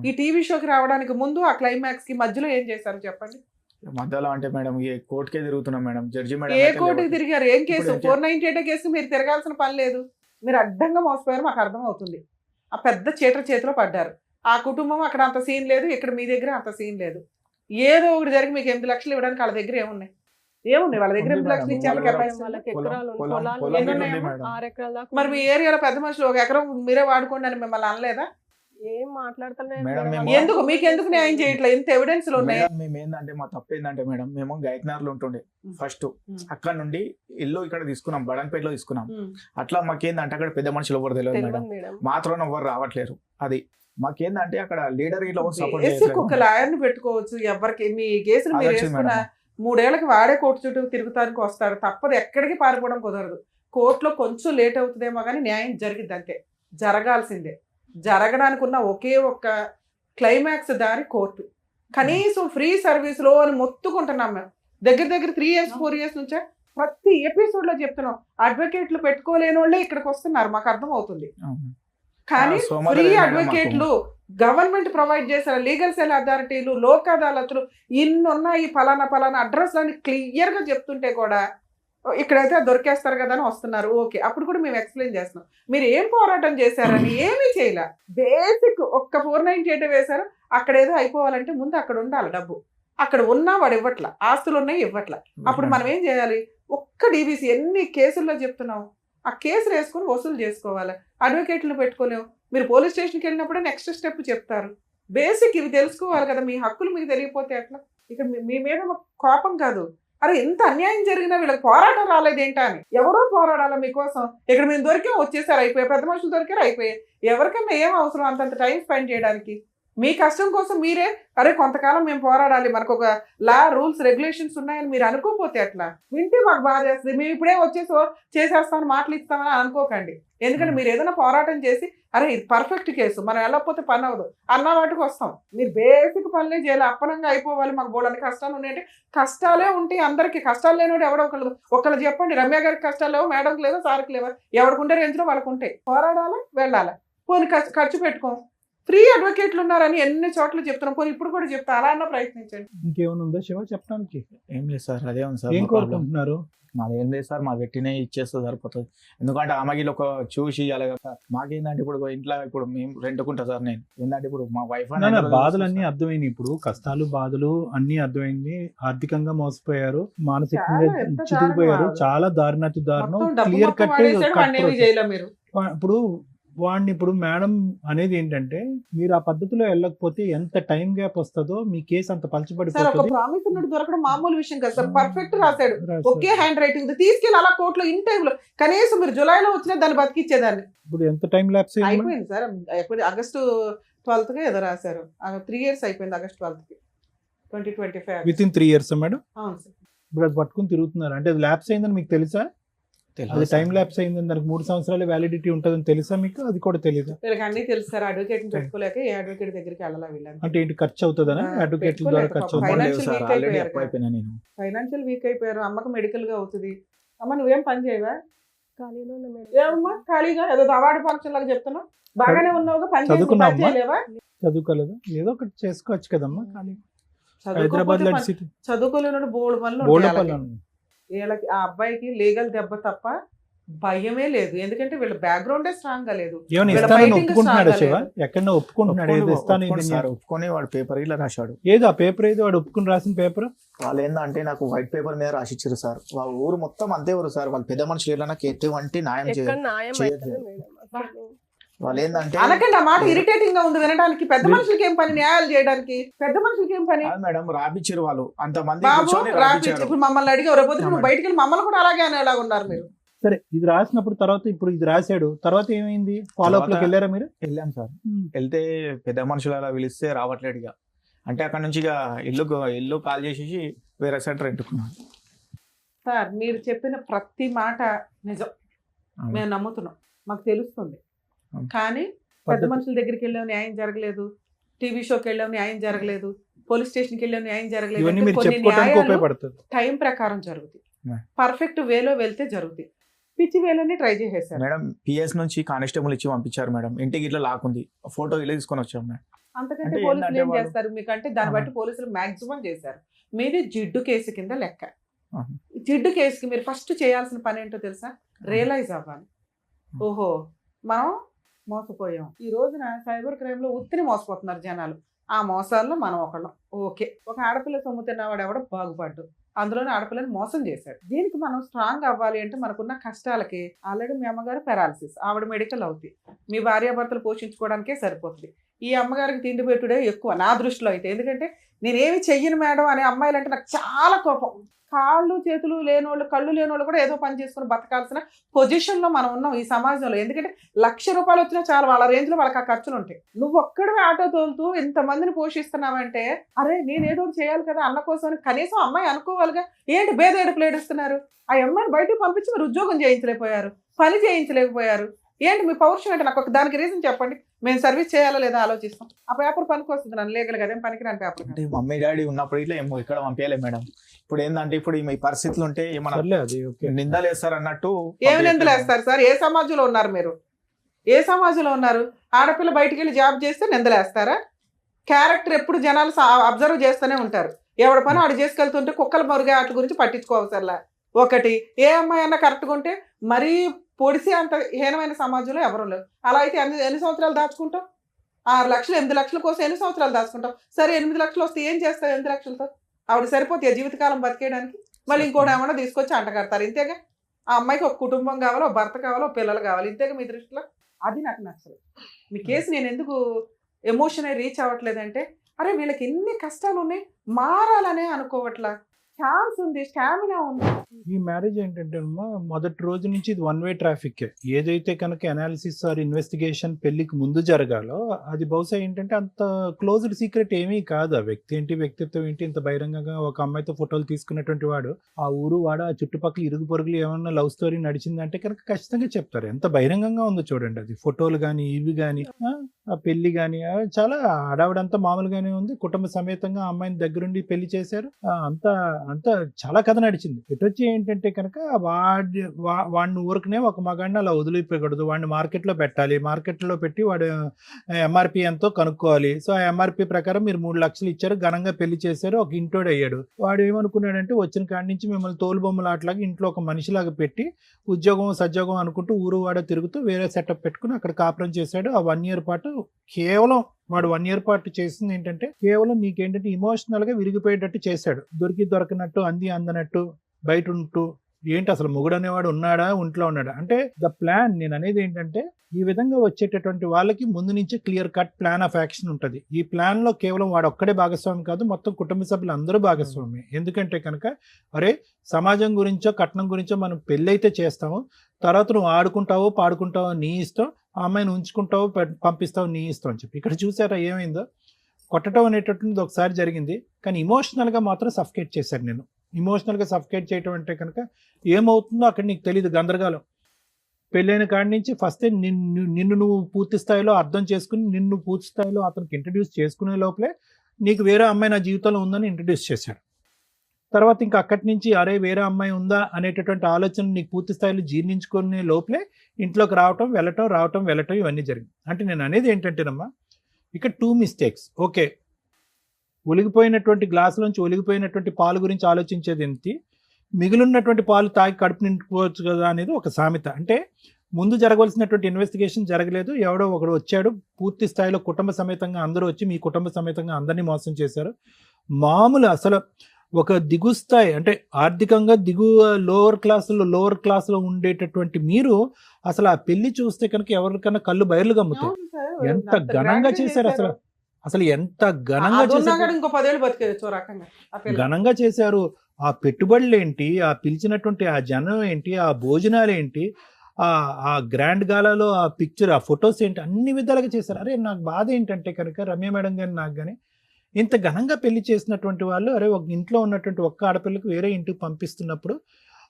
ఈ టీవీ షోకి రావడానికి ముందు ఆ క్లైమాక్స్ కి మధ్యలో ఏం చేశారు చెప్పండి? మధ్యలో అంటే మేడం కోర్టుకే తిరుగుతున్నాం మేడం. జడ్జి మేడం ఏ కోర్టుకి తిరిగారు? ఏం కేసు? 498 కేసు మీరు తిరగాల్సిన పని లేదు. మీరు అడ్డంగా మోసపోయారు, మాకు అర్థం అవుతుంది. ఆ పెద్ద చీటర్ చేతిలో పడ్డారు. ఆ కుటుంబం అక్కడ అంత సీన్ లేదు, ఇక్కడ మీ దగ్గర అంత సీన్ లేదు. ఏదో ఒకటి జరిగి మీకు 8 లక్షలు ఇవ్వడానికి వాళ్ళ దగ్గర ఏమున్నాయి? వాళ్ళ దగ్గర 8 లక్షలు ఇచ్చారు. మరి మీ ఏరియాలో పెద్ద మనుషులు 1 ఎకరం మీరే వాడుకోండి అని మిమ్మల్ని అనలేదా? ఏం మాట్లాడుతున్నాయి? ఎందుకు మీకు ఎందుకు న్యాయం చేయట్లేదు? ఇంత ఎవిడెన్స్ ఉన్నాయి. మేము ఏంటంటే, మా తప్పు ఏంటంటే మేడం, మేము గైక్నార్లో ఉంటుండే ఫస్ట్, అక్కడ నుండి ఇల్లు ఇక్కడ తీసుకున్నాం, బడంపేటలో తీసుకున్నాం. అట్లా మాకేందంటే అక్కడ పెద్ద మనుషులు ఎవరు తెలియదు మేడం, మాత్రం ఎవరు రావట్లేరు. అది మాకేందంటే అక్కడ లీడర్ ఇట్లా సపోర్ట్ బేసిక్ ఒక లాయర్ని పెట్టుకోవచ్చు. ఎవరికి మీ కేసులు మీరు వేసుకున్న 3 ఏళ్ళకి వాడే కోర్టు చుట్టూ తిరుగుతానికి వస్తాడు. తప్పదు, ఎక్కడికి పారిపోవడం కుదరదు. కోర్టులో కొంచెం లేట్ అవుతుందేమో కానీ న్యాయం జరిగిద్ది, అంతే, జరగాల్సిందే. జరగడానికి ఉన్న ఒకే ఒక్క క్లైమాక్స్ దారి కోర్టు. కనీసం ఫ్రీ సర్వీస్లో అని మొత్తుకుంటున్నాం మేము. దగ్గర 3 years 4 years నుంచే ప్రతి ఎపిసోడ్ లో చెప్తున్నాం, అడ్వకేట్లు పెట్టుకోలేని వాళ్ళే ఇక్కడికి వస్తున్నారు, మాకు అర్థం అవుతుంది. కానీ ఫ్రీ అడ్వకేట్లు గవర్నమెంట్ ప్రొవైడ్ చేసిన లీగల్ సెల్ అథారిటీలు, లోక్ అదాలతులు ఇన్నున్నాయి, ఫలానా అడ్రస్ అని క్లియర్ గా చెప్తుంటే కూడా ఇక్కడైతే దొరికేస్తారు కదా అని వస్తున్నారు. ఓకే, అప్పుడు కూడా మేము ఎక్స్ప్లెయిన్ చేస్తున్నాం, మీరు ఏం పోరాటం చేశారని. ఏమీ చేయలే, బేసిక్ ఒక్క 498 వేశారు. అక్కడ ఏదో అయిపోవాలంటే ముందు అక్కడ ఉండాలి డబ్బు. అక్కడ ఉన్నా వాడు ఇవ్వట్ల, ఆస్తులు ఉన్నాయి ఇవ్వట్ల. అప్పుడు మనం ఏం చేయాలి? ఒక్క డీబీసీ ఎన్ని కేసుల్లో చెప్తున్నాం, ఆ కేసులు వేసుకొని వసూలు చేసుకోవాలి. అడ్వకేట్లు పెట్టుకోలేము. మీరు పోలీస్ స్టేషన్కి వెళ్ళినప్పుడే నెక్స్ట్ స్టెప్ చెప్తారు. బేసిక్ ఇవి తెలుసుకోవాలి కదా, మీ హక్కులు మీకు తెలియకపోతే ఎట్లా? ఇక్కడ మీ మీద కోపం కాదు, అరే ఎంత అన్యాయం జరిగినా వీళ్ళకి పోరాటం రాలేదేంటా అని. ఎవరో పోరాడాలా మీకోసం. ఇక్కడ మేము దొరికాం, వచ్చేసారు, అయిపోయాయి. పెద్ద మనుషులు దొరికారు, అయిపోయాయి. ఎవరికన్నా ఏం అవసరం అంతంత టైం స్పెండ్ చేయడానికి? మీ కష్టం కోసం మీరే అరే కొంతకాలం మేము పోరాడాలి, మనకు ఒక లా రూల్స్ రెగ్యులేషన్స్ ఉన్నాయని మీరు అనుకోకపోతే ఎట్లా? వింటే మాకు బాధ చేస్తుంది. మేము ఇప్పుడే చేసేస్తామని మాటలు ఇస్తామని అనుకోకండి. ఎందుకంటే మీరు ఏదైనా పోరాటం చేసి అరే ఇది పర్ఫెక్ట్ కేసు, మనం వెళ్ళకపోతే పని అవ్వదు అన్న వాటికి వస్తాం. మీరు బేసిక్ పనులే చేయాలి, అప్పనంగా అయిపోవాలి. మాకు బోలని కష్టాలు ఉన్నాయంటే కష్టాలే ఉంటాయి అందరికీ. కష్టాలు లేనివాడు ఎవడో ఒకళ్ళు చెప్పండి, రమ్య గారికి కష్టాలు లేవు, మేడంకి లేవో, సార్కి లేవో, ఎవరికి రేంజ్లో వాళ్ళకు ఉంటాయి. పోరాడాలి, వెళ్ళాలి. పోనీ ఖర్చు పెట్టుకోం. ఫ్రీ అడ్వకేట్లు ఉన్నారని ఎన్ని చోట్ల చెప్తున్నాం, పోనీ ఇప్పుడు కూడా చెప్తా, అలా అన్నా ప్రయత్నించండి. ఇంకేమైనా ఉందా శివ చెప్పడానికి? ఏం లేదు సార్, అదే ఉంది సార్. ఏం కోరుకుంటున్నారు? మాది ఏం లేదు సార్, మా పెట్టినే ఇచ్చేస్తే సరిపోతుంది. ఎందుకంటే ఆమెకి ఒక చూసి ఇవ్వాలి కదా. మాకేందంటే ఇప్పుడు ఇంట్లో ఇప్పుడు మేము రెంట్కుంటా సార్. నేను ఏంటంటే ఇప్పుడు మా వైఫ్ బాధలన్నీ అర్థమైంది, ఇప్పుడు కష్టాలు బాధలు అన్ని అర్థమైంది. ఆర్థికంగా మోసపోయారు, మానసికంగా చితికిపోయారు, చాలా దారుణాతి దారుణం. Clear cut. ఇప్పుడు వాడిని ఇప్పుడు మేడం అనేది ఏంటంటే, మీరు ఆ పద్ధతిలో వెళ్ళకపోతే ఎంత టైం గ్యాప్ వస్తుందో మీ కేసు అంత పలచబడిపోతుంది. ప్రామిస్ ఉన్నట్టు దొరకడం మామూలు విషయం కదా సార్. పర్ఫెక్ట్ రాశాడు, ఒకే హ్యాండ్ రైటింగ్, తీసుకెళ్ళి అలా కోర్టులో ఇన్ టైమ్ లో కనీసం మీరు జులైలో వచ్చినా దాన్ని బతికిచ్చేదాన్ని. ఇప్పుడు ఎంత టైం ల్యాప్స్ అయిపోయింది సార్. ఆగస్టు 12th గా ఏదో రాశారు. 3 years అయిపోయింది ఆగస్టు 12th కి 2025. With in 3 years madam. అవును సార్. ఇప్పుడు అది పట్టుకుని తిరుగుతున్నారు అంటే అది ల్యాప్స్ అయిందని మీకు తెలుసా? అది టైం ల్యాప్స్ అయిందని, దానికి 3 సంవత్సరాలు వ్యాలిడిటీ ఉంటుందని తెలుసా మీకు? అది కూడా తెలియదు. వీళ్ళకి అన్ని తెలుసు సార్. అడ్వకేట్ పెట్టుకోలేక ఏ అడ్వకేట్ దగ్గరికి వెళ్ళాలా వీళ్ళని. అంటే ఏంటి ఖర్చు అవుతుందనా? అడ్వకేట్ ద్వారా ఖర్చు అవుతుంది. ఫైనాన్షియల్ వీక్ అయిపోయారు. అమ్మకి మెడికల్ గా అవుతుంది. అమ్మ నువ్వేం పని చేయవా? ఏమమ్మా ఖాళీగా ఏదో అవార్డు ఫంక్షన్ లాగా చెప్తున్నావు. బాగానే ఉన్నావుగా, పని చేయలేవా? చదువుకోలేదా? ఏదో ఒకటి చేసుకోవచ్చు కదమ్మా. ఖాళీ హైదరాబాద్ లో చదువుకోలేని బోల్డ్ పనులు. వీళ్ళకి ఆ అబ్బాయికి లీగల్ దెబ్బ తప్ప భయమే లేదు. ఎందుకంటే వీళ్ళ బ్యాక్గ్రౌండే స్ట్రాంగ్ గా లేదు. ఎక్కడో ఒప్పుకుంటున్నాడు, ఒప్పుకొని వాడు పేపర్ ఇలా రాశాడు. ఏదో ఆ పేపర్ ఏదో వాడు ఒప్పుకుని రాసిన పేపర్. వాళ్ళు ఏంటంటే నాకు వైట్ పేపర్ మీద రాసిచ్చారు సార్. వాళ్ళ ఊరు మొత్తం అంతే ఊరు సార్. వాళ్ళు పెద్ద మనుషులు నాకు ఎటువంటి న్యాయం చేయలేదు. వాళ్ళు ఏంటంటే అనకండి ఆ మాట ఇరిటేటింగ్ గా ఉంది వినడానికి. పెద్ద మనుషులకి ఏం పని న్యాయాలు చేయడానికి? పెద్ద మనుషులకి ఏం పని మేడం? రాపిచ్చారు వాళ్ళు అంతమంది. ఇప్పుడు మమ్మల్ని అడిగి రేపు నువ్వు బయటికి వెళ్ళి మమ్మల్ని కూడా అలాగే అనేలా ఉన్నారు మీరు. సరే, ఇది రాసినప్పుడు తర్వాత ఇప్పుడు ఇది రాశాడు, తర్వాత ఏమైంది? ఫాలో అప్ లోకి వెళ్ళారా మీరు? వెళ్ళాం సార్. వెళ్తే పెద్ద మనుషులు అలా పిలిస్తే రావట్లేదు ఇక. అంటే అక్కడ నుంచి ఇక ఇల్లు కాల్ చేసేసి వేరే సైడ్ రెంట్కున్నాను. సార్ మీరు చెప్పిన ప్రతి మాట నిజం, మేము నమ్ముతున్నాం, మాకు తెలుస్తుంది. కానీ పెద్ద మనుషుల దగ్గరికి వెళ్ళాం న్యాయం జరగలేదు, టీవీ షోకి వెళ్ళాం న్యాయం జరగలేదు, పోలీస్ స్టేషన్కి వెళ్ళాం న్యాయం జరగలేదు. టైం ప్రకారం జరుగుతాయి, పర్ఫెక్ట్ వేలో వెళ్తే జరుగుతాయి. పిచ్చి వేలోనే ట్రై చేసేసారు మేడం. పిఎస్ నుంచి కానిస్టేబుల్ ఇచ్చి పంపించారు మేడం. ఇంటికి ఇట్లా లాక్కుంది, ఫోటో ఇలా తీసుకొని వచ్చాం మేడం. అంతకంటే పోలీసులు ఏం చేస్తారు మీకంటే? దాన్ని బట్టి పోలీసులు మాక్సిమం చేశారు. మీది జిడ్డు కేసు కింద లెక్క. జిడ్డు కేసుకి మీరు ఫస్ట్ చేయాల్సిన పని ఏంటో తెలుసా? రియలైజ్ అవ్వాలి, ఓహో మనం మోసపోయాం. ఈ రోజున సైబర్ క్రైమ్ లో ఉత్తిని మోసపోతున్నారు జనాలు. ఆ మోసాల్లో మనం ఒకళ్ళం. ఓకే, ఒక ఆడపిల్ల సొమ్ము తిన్నవాడు ఎవడో బాగుపడ్డు, అందులోనే ఆడపిల్లని మోసం చేశాడు. దీనికి మనం స్ట్రాంగ్ అవ్వాలి అంటే మనకున్న కష్టాలకి ఆల్రెడీ మీ అమ్మగారు పెరాలసిస్, ఆవిడ మెడికల్ అవుతాయి, మీ భార్యాభర్తలు పోషించుకోవడానికే సరిపోతుంది. ఈ అమ్మగారికి తిండి పెట్టుడే ఎక్కువ నా దృష్టిలో అయితే. ఎందుకంటే నేనేమి చెయ్యను మేడం అనే అమ్మాయిలు అంటే నాకు చాలా కోపం. కాళ్ళు చేతులు లేనోళ్ళు, కళ్ళు లేనోళ్ళు కూడా ఏదో పని చేసుకుని బతకాల్సిన పొజిషన్లో మనం ఉన్నాం ఈ సమాజంలో. ఎందుకంటే 1,00,000 రూపాయలు వచ్చినా చాలా, వాళ్ళ రేంజ్లో వాళ్ళకి ఆ ఖర్చులు ఉంటాయి. నువ్వు ఒక్కడివే ఆటో తోలుతూ ఇంతమందిని పోషిస్తున్నావంటే, అరే నేను ఏదో ఒకటి చేయాలి కదా అన్న కోసం కనీసం అమ్మాయి అనుకోవాలిగా. ఏంటి బేద ఏడుపులు ఏడుస్తున్నారు? ఆ అమ్మాయిని బయటకు పంపించి మీరు ఉద్యోగం చేయించలేకపోయారు, పని చేయించలేకపోయారు. ఏంటి మీ పౌరుషం అంటే? నాకు ఒక దానికి రీజన్ చెప్పండి. మేము సర్వీస్ చేయాలా లేదా ఆలోచిస్తాం. ఆ పేపర్ పనికి వస్తుంది, నన్ను లీగల్ కదా ఏం పనికిరాని పేపర్. అంటే మమ్మీ డాడీ ఉన్నప్పుడు ఇట్లా ఏమో ఇక్కడ పంపించలేదు మేడం. ఇప్పుడు ఏంటంటే ఇప్పుడు ఈ పరిస్థితులు ఉంటే ఏమన్నా నిందలు వేస్తారు అన్నట్టు. ఏమి నిందలు వేస్తారు సార్? ఏ సమాజంలో ఉన్నారు మీరు? ఏ సమాజంలో ఉన్నారు? ఆడపిల్ల బయటికి వెళ్ళి జాబ్ చేస్తే నిందలు వేస్తారా? క్యారెక్టర్ ఎప్పుడు జనాలు అబ్జర్వ్ చేస్తూనే ఉంటారు. ఎవడ పని ఆడు చేసుకెళ్తుంటే కుక్కల మరుగే వాటి గురించి పట్టించుకోవసరలా. ఒకటి, ఏ అమ్మాయి అన్నా కరెక్ట్గా ఉంటే మరీ పొడిసి అంత హీనమైన సమాజంలో ఎవరు లేవు. అలా అయితే ఎన్ని సంవత్సరాలు దాచుకుంటాం? 6 లక్షలు 8 లక్షల కోసం ఎన్ని సంవత్సరాలు దాచుకుంటాం? సరే 8 లక్షలు వస్తే ఏం చేస్తావు? 8 లక్షలతో ఆవిడ సరిపోతే జీవితకాలం బతికేయడానికి? మళ్ళీ ఇంకోటి ఏమన్నా తీసుకొచ్చి అంటగడతారు. ఇంతేగా. ఆ అమ్మాయికి ఒక కుటుంబం కావాలో, భర్త కావాలో, పిల్లలు కావాలి. ఇంతేగా మీ దృష్టిలో? అది నాకు నచ్చదు. మీ కేసు నేను ఎందుకు ఎమోషన్ రీచ్ అవ్వట్లేదంటే, అరే వీళ్ళకి ఎన్ని కష్టాలు ఉన్నాయి, మారాలనే అనుకోవట్లా. ఛాన్స్ ఉంది, స్టామినా ఉంది. ఈ మ్యారేజ్ ఏంటంటే మొదటి రోజు నుంచి ఇది 1 వే ట్రాఫిక్. ఏదైతే కనుక అనాలిసిస్ ఆర్ ఇన్వెస్టిగేషన్ పెళ్లికి ముందు జరగాలో అది బహుశా ఏంటంటే అంత క్లోజ్డ్ సీక్రెట్ ఏమీ కాదు. ఆ వ్యక్తి ఏంటి, వ్యక్తిత్వం ఏంటి, ఇంత బహిరంగంగా ఒక అమ్మాయితో ఫోటోలు తీసుకున్నటువంటి వాడు ఆ ఊరు వాడు ఆ చుట్టుపక్కల ఇరుగు పొరుగులు ఏమన్నా లవ్ స్టోరీ నడిచిందంటే కనుక ఖచ్చితంగా చెప్తారు. ఎంత బహిరంగంగా ఉందో చూడండి. అది ఫోటోలు కానీ ఇవి కానీ ఆ పెళ్లి కానీ చాలా హడావిడంతా మామూలుగానే ఉంది. కుటుంబ సమేతంగా అమ్మాయిని దగ్గరుండి పెళ్లి చేశారు. అంతా చాలా కథ నడిచింది. ఇటొచ్చి ఏంటంటే కనుక వాడిని ఊరికనే ఒక మగాడిని అలా వదిలిపోయకూడదు. వాడిని మార్కెట్లో పెట్టాలి. మార్కెట్లో పెట్టి వాడు ఎంఆర్పి ఎంతో కనుక్కోవాలి. సో ఆ ఎంఆర్పి ప్రకారం మీరు 3 లక్షలు ఇచ్చారు, ఘనంగా పెళ్లి చేశారు, ఒక ఇంటోడు అయ్యాడు. వాడు ఏమనుకున్నాడంటే వచ్చిన కాడి నుంచి మిమ్మల్ని తోలుబొమ్మలు ఆటలాగా ఇంట్లో ఒక మనిషిలాగా పెట్టి ఉద్యోగం సద్యోగం అనుకుంటూ ఊరు వాడ తిరుగుతూ వేరే సెటప్ పెట్టుకుని అక్కడ కాపురం చేశాడు. ఆ 1 ఇయర్ పాటు కేవలం వాడు 1 ఇయర్ పాటు చేసింది ఏంటంటే కేవలం నీకేంటంటే ఇమోషనల్ గా విరిగిపోయేటట్టు చేశాడు. దొరికినట్టు అందనట్టు బయట ఉంటూ ఏంటి అసలు మొగుడు అనేవాడు ఉన్నాడా, ఒంట్లో ఉన్నాడా అంటే ద ప్లాన్. నేను అనేది ఏంటంటే ఈ విధంగా వచ్చేటటువంటి వాళ్ళకి ముందు నుంచే clear cut plan of action ఉంటుంది. ఈ ప్లాన్ లో కేవలం వాడు ఒక్కడే భాగస్వామి కాదు, మొత్తం కుటుంబ సభ్యులు అందరూ భాగస్వామి. ఎందుకంటే కనుక అరే సమాజం గురించో కట్నం గురించో మనం పెళ్ళైతే చేస్తాము, తర్వాత నువ్వు ఆడుకుంటావో పాడుకుంటావో నీ ఇష్టం, ఆ అమ్మాయిని ఉంచుకుంటావో పంపిస్తావు నీ ఇష్టం అని చెప్పి. ఇక్కడ చూసారా ఏమైందో? కొట్టడం అనేటటువంటిది ఒకసారి జరిగింది, కానీ ఇమోషనల్గా మాత్రం సఫికేట్ చేశారు. నేను ఇమోషనల్గా సఫికేట్ చేయటం అంటే కనుక ఏమవుతుందో అక్కడ నీకు తెలియదు, గందరగోళం. పెళ్ళైన కాడి నుంచి ఫస్ట్ నిన్ను నువ్వు పూర్తి స్థాయిలో అర్థం చేసుకుని నిన్ను పూర్తి స్థాయిలో అతనికి ఇంట్రడ్యూస్ చేసుకునే లోపలే నీకు వేరే అమ్మాయి నా జీవితంలో ఉందని ఇంట్రడ్యూస్ చేశాడు. తర్వాత ఇంకా అక్కడి నుంచి అరే వేరే అమ్మాయి ఉందా అనేటటువంటి ఆలోచన నీకు పూర్తి స్థాయిలో జీర్ణించుకునే లోపలే ఇంట్లోకి రావటం వెళ్ళటం ఇవన్నీ జరిగింది. అంటే నేను అనేది ఏంటంటేనమ్మా ఇక్కడ 2 మిస్టేక్స్. ఓకే, ఒలిగిపోయినటువంటి గ్లాసులోంచి ఒలిగిపోయినటువంటి పాలు గురించి ఆలోచించేది ఏంటి, మిగిలినటువంటి పాలు తాగి కడుపు నింపుకోవచ్చు కదా అనేది ఒక సామెత. అంటే ముందు జరగవలసినటువంటి ఇన్వెస్టిగేషన్ జరగలేదు, ఎవడో ఒకడు వచ్చాడు, పూర్తి స్థాయిలో కుటుంబ సమేతంగా అందరూ వచ్చి మీ కుటుంబ సమేతంగా అందరినీ మోసం చేశారు. మామూలు అసలు ఒక దిగు స్థాయి అంటే ఆర్థికంగా దిగువ లోవర్ క్లాసులో ఉండేటటువంటి మీరు అసలు ఆ పెళ్లి చూస్తే కనుక ఎవరికన్నా కళ్ళు బయర్లు గమ్ముతాయి. ఎంత ఘనంగా చేశారు అసలు ఎంత ఘనంగా ఘనంగా చేశారు. ఆ పెట్టుబడులు ఏంటి, ఆ పిలిచినటువంటి ఆ జనం ఏంటి, ఆ భోజనాలు ఏంటి, ఆ గ్రాండ్ గాలాలో ఆ పిక్చర్, ఆ ఫొటోస్ ఏంటి, అన్ని విధాలుగా చేశారు. అరే నాకు బాధ ఏంటంటే కనుక రమ్య మేడం గాని నాకు కానీ ఇంత ఘనంగా పెళ్లి చేసినటువంటి వాళ్ళు అరే ఒక ఇంట్లో ఉన్నటువంటి ఒక్క ఆడపిల్లకు వేరే ఇంటికి పంపిస్తున్నప్పుడు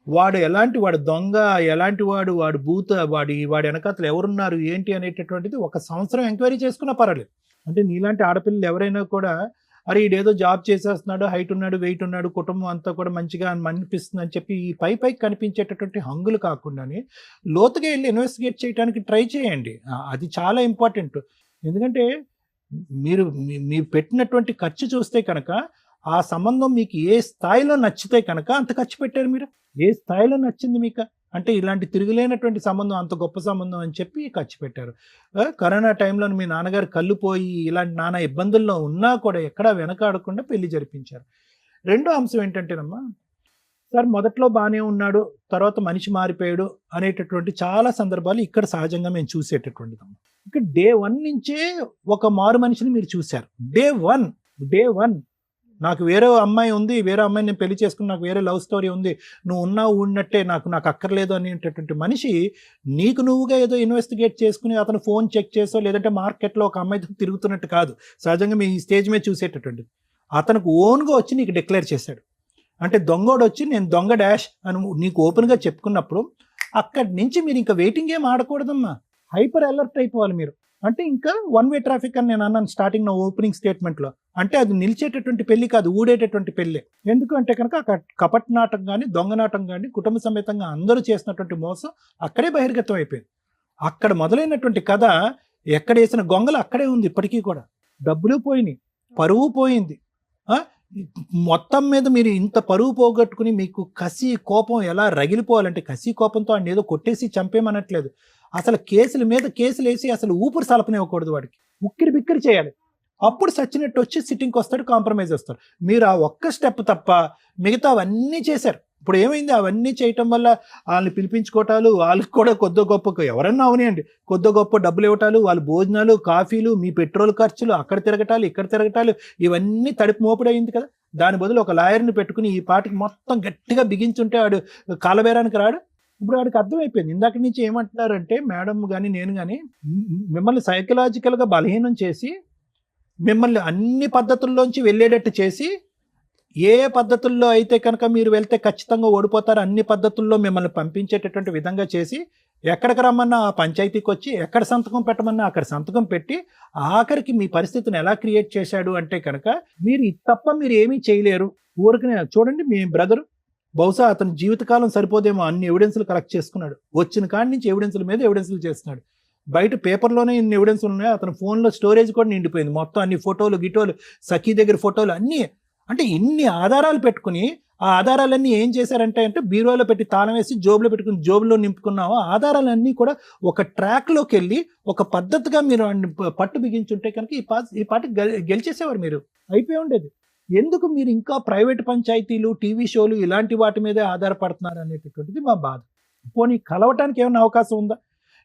వాడు ఎలాంటి వాడు దొంగ, ఎలాంటి వాడు భూత, వాడి వెనకాతలు ఎవరున్నారు ఏంటి అనేటటువంటిది 1 సంవత్సరం ఎంక్వైరీ చేసుకున్నా పర్వాలేదు. అంటే నీలాంటి ఆడపిల్లలు ఎవరైనా కూడా అరే ఈడేదో జాబ్ చేసేస్తున్నాడు, హైట్ ఉన్నాడు, వెయిట్ ఉన్నాడు, కుటుంబం అంతా కూడా మంచిగా అనిపిస్తుంది అని చెప్పి ఈ పైకి కనిపించేటటువంటి హంగులు కాకుండానే లోతుగా వెళ్ళి ఇన్వెస్టిగేట్ చేయడానికి ట్రై చేయండి. అది చాలా ఇంపార్టెంట్. ఎందుకంటే మీరు పెట్టినటువంటి ఖర్చు చూస్తే కనుక ఆ సంబంధం మీకు ఏ స్థాయిలో నచ్చితే కనుక అంత ఖర్చు పెట్టారు. మీరు ఏ స్థాయిలో నచ్చింది మీకు అంటే ఇలాంటి తిరుగులేనటువంటి సంబంధం, అంత గొప్ప సంబంధం అని చెప్పి ఖర్చు పెట్టారు. కరోనా టైంలో మీ నాన్నగారు కళ్ళు పోయి ఇలాంటి నానా ఇబ్బందుల్లో ఉన్నా కూడా ఎక్కడా వెనకాడకుండా పెళ్లి జరిపించారు. రెండో అంశం ఏంటంటేనమ్మా సార్ మొదట్లో బాగానే ఉన్నాడు, తర్వాత మనిషి మారిపోయాడు అనేటటువంటి చాలా సందర్భాలు ఇక్కడ సహజంగా మేము చూసేటటువంటిది. ఇక్కడ డే 1 నుంచే ఒక మారు మనిషిని మీరు చూశారు. డే వన్ నాకు వేరే అమ్మాయి ఉంది, వేరే అమ్మాయిని నేను పెళ్లి చేసుకుని నాకు వేరే లవ్ స్టోరీ ఉంది, నువ్వు ఉన్నావు ఉన్నట్టే నాకు అక్కర్లేదు అనేటటువంటి మనిషి నీకు నువ్వుగా ఏదో ఇన్వెస్టిగేట్ చేసుకుని అతను ఫోన్ చెక్ చేసో లేదంటే మార్కెట్లో ఒక అమ్మాయితో తిరుగుతున్నట్టు కాదు. సహజంగా మీ స్టేజ్ మీద చూసేటటువంటిది. అతనికి ఓన్గా వచ్చి నీకు డిక్లేర్ చేశాడు. అంటే దొంగోడు వచ్చి నేను దొంగ డాష్ అని నీకు ఓపెన్గా చెప్పుకున్నప్పుడు అక్కడి నుంచి మీరు ఇంకా వెయిటింగ్ ఏం ఆడకూడదమ్మా, హైపర్ అలర్ట్ అయిపోవాలి మీరు. అంటే ఇంకా వన్ వే ట్రాఫిక్ అని నేను అన్నాను స్టార్టింగ్ నా ఓపెనింగ్ స్టేట్మెంట్లో. అంటే అది నిలిచేటటువంటి పెళ్లి కాదు, ఊడేటటువంటి పెళ్ళి. ఎందుకంటే కనుక కపట్ నాటకం కానీ దొంగ నాటకం కానీ కుటుంబ సమేతంగా అందరూ చేసినటువంటి మోసం అక్కడే బహిర్గతం అయిపోయింది. అక్కడ మొదలైనటువంటి కథ ఎక్కడ వేసిన గొంగలు అక్కడే ఉంది ఇప్పటికీ కూడా. డబ్బులు పోయినాయి, పరువు పోయింది. మొత్తం మీద మీరు ఇంత పరువు పోగొట్టుకుని మీకు కసి కోపం ఎలా రగిలిపోవాలంటే, కసి కోపంతో ఆయన ఏదో కొట్టేసి చంపేమనట్లేదు, అసలు కేసుల మీద కేసులు వేసి అసలు ఊపిరి సలపనివ్వకూడదు, వాడికి ఉక్కిరి బిక్కిరి చేయాలి. అప్పుడు సచ్చినట్టు వచ్చి సిట్టింగ్కి వస్తాడు, కాంప్రమైజ్ వస్తాడు. మీరు ఆ ఒక్క స్టెప్ తప్ప మిగతా అవన్నీ చేశారు. ఇప్పుడు ఏమైంది, అవన్నీ చేయటం వల్ల వాళ్ళని పిలిపించుకోవటాలు, వాళ్ళకి కూడా కొద్ది గొప్ప ఎవరన్నా అవనియండి కొద్ది గొప్ప డబ్బులు ఇవ్వటాలు, వాళ్ళ భోజనాలు కాఫీలు, మీ పెట్రోల్ ఖర్చులు, అక్కడ తిరగటాలు ఇక్కడ తిరగటాలు, ఇవన్నీ తడిపి మోపుడైంది కదా. దాని బదులు ఒక లాయర్ని పెట్టుకుని ఈ పాటికి మొత్తం గట్టిగా బిగించుంటే వాడు కాలబేరానికి రాడు. ఇప్పుడు వాడికి అర్థమైపోయింది. ఇందాక నుంచి ఏమంటున్నారంటే మేడం కానీ నేను కానీ మిమ్మల్ని సైకలాజికల్గా బలహీనం చేసి మిమ్మల్ని అన్ని పద్ధతుల్లోంచి వెళ్ళేటట్టు చేసి, ఏ పద్ధతుల్లో అయితే కనుక మీరు వెళ్తే ఖచ్చితంగా ఓడిపోతారు అన్ని పద్ధతుల్లో మిమ్మల్ని పంపించేటటువంటి విధంగా చేసి, ఎక్కడికి రమ్మన్నా ఆ పంచాయతీకి వచ్చి, ఎక్కడ సంతకం పెట్టమన్నా అక్కడ సంతకం పెట్టి, ఆఖరికి మీ పరిస్థితిని ఎలా క్రియేట్ చేశాడు అంటే కనుక మీరు తప్ప మీరు ఏమీ చేయలేరు. ఊరికనే చూడండి, మీ బ్రదర్ బహుశా అతని జీవితకాలం సరిపోదేమో అన్ని ఎవిడెన్స్లు కలెక్ట్ చేసుకున్నాడు. వచ్చిన కాడి నుంచి ఎవిడెన్స్ల మీద ఎవిడెన్స్లు చేస్తున్నాడు. బయట పేపర్లోనే ఇన్ని ఎవిడెన్స్లు ఉన్నాయి, అతని ఫోన్లో స్టోరేజ్ కూడా నిండిపోయింది. మొత్తం అన్ని ఫోటోలు గిటోలు, సఖీ దగ్గర ఫోటోలు అన్నీ. అంటే ఇన్ని ఆధారాలు పెట్టుకుని ఆ ఆధారాలన్నీ ఏం చేశారంటే బీరోలో పెట్టి తాళం వేసి జోబులో పెట్టుకుని జోబులో నింపుకున్నాము. ఆధారాలన్నీ కూడా ఒక ట్రాక్లోకి వెళ్ళి ఒక పద్ధతిగా మీరు పట్టు బిగించుంటే కనుక ఈ పాటి గెలిచేసేవారు, మీరు అయిపోయి ఉండేది. ఎందుకు మీరు ఇంకా ప్రైవేట్ పంచాయతీలు, టీవీ షోలు ఇలాంటి వాటి మీదే ఆధారపడుతున్నారు అనేటటువంటిది మా బాధ. పోనీ కలవటానికి ఏమైనా అవకాశం ఉందా?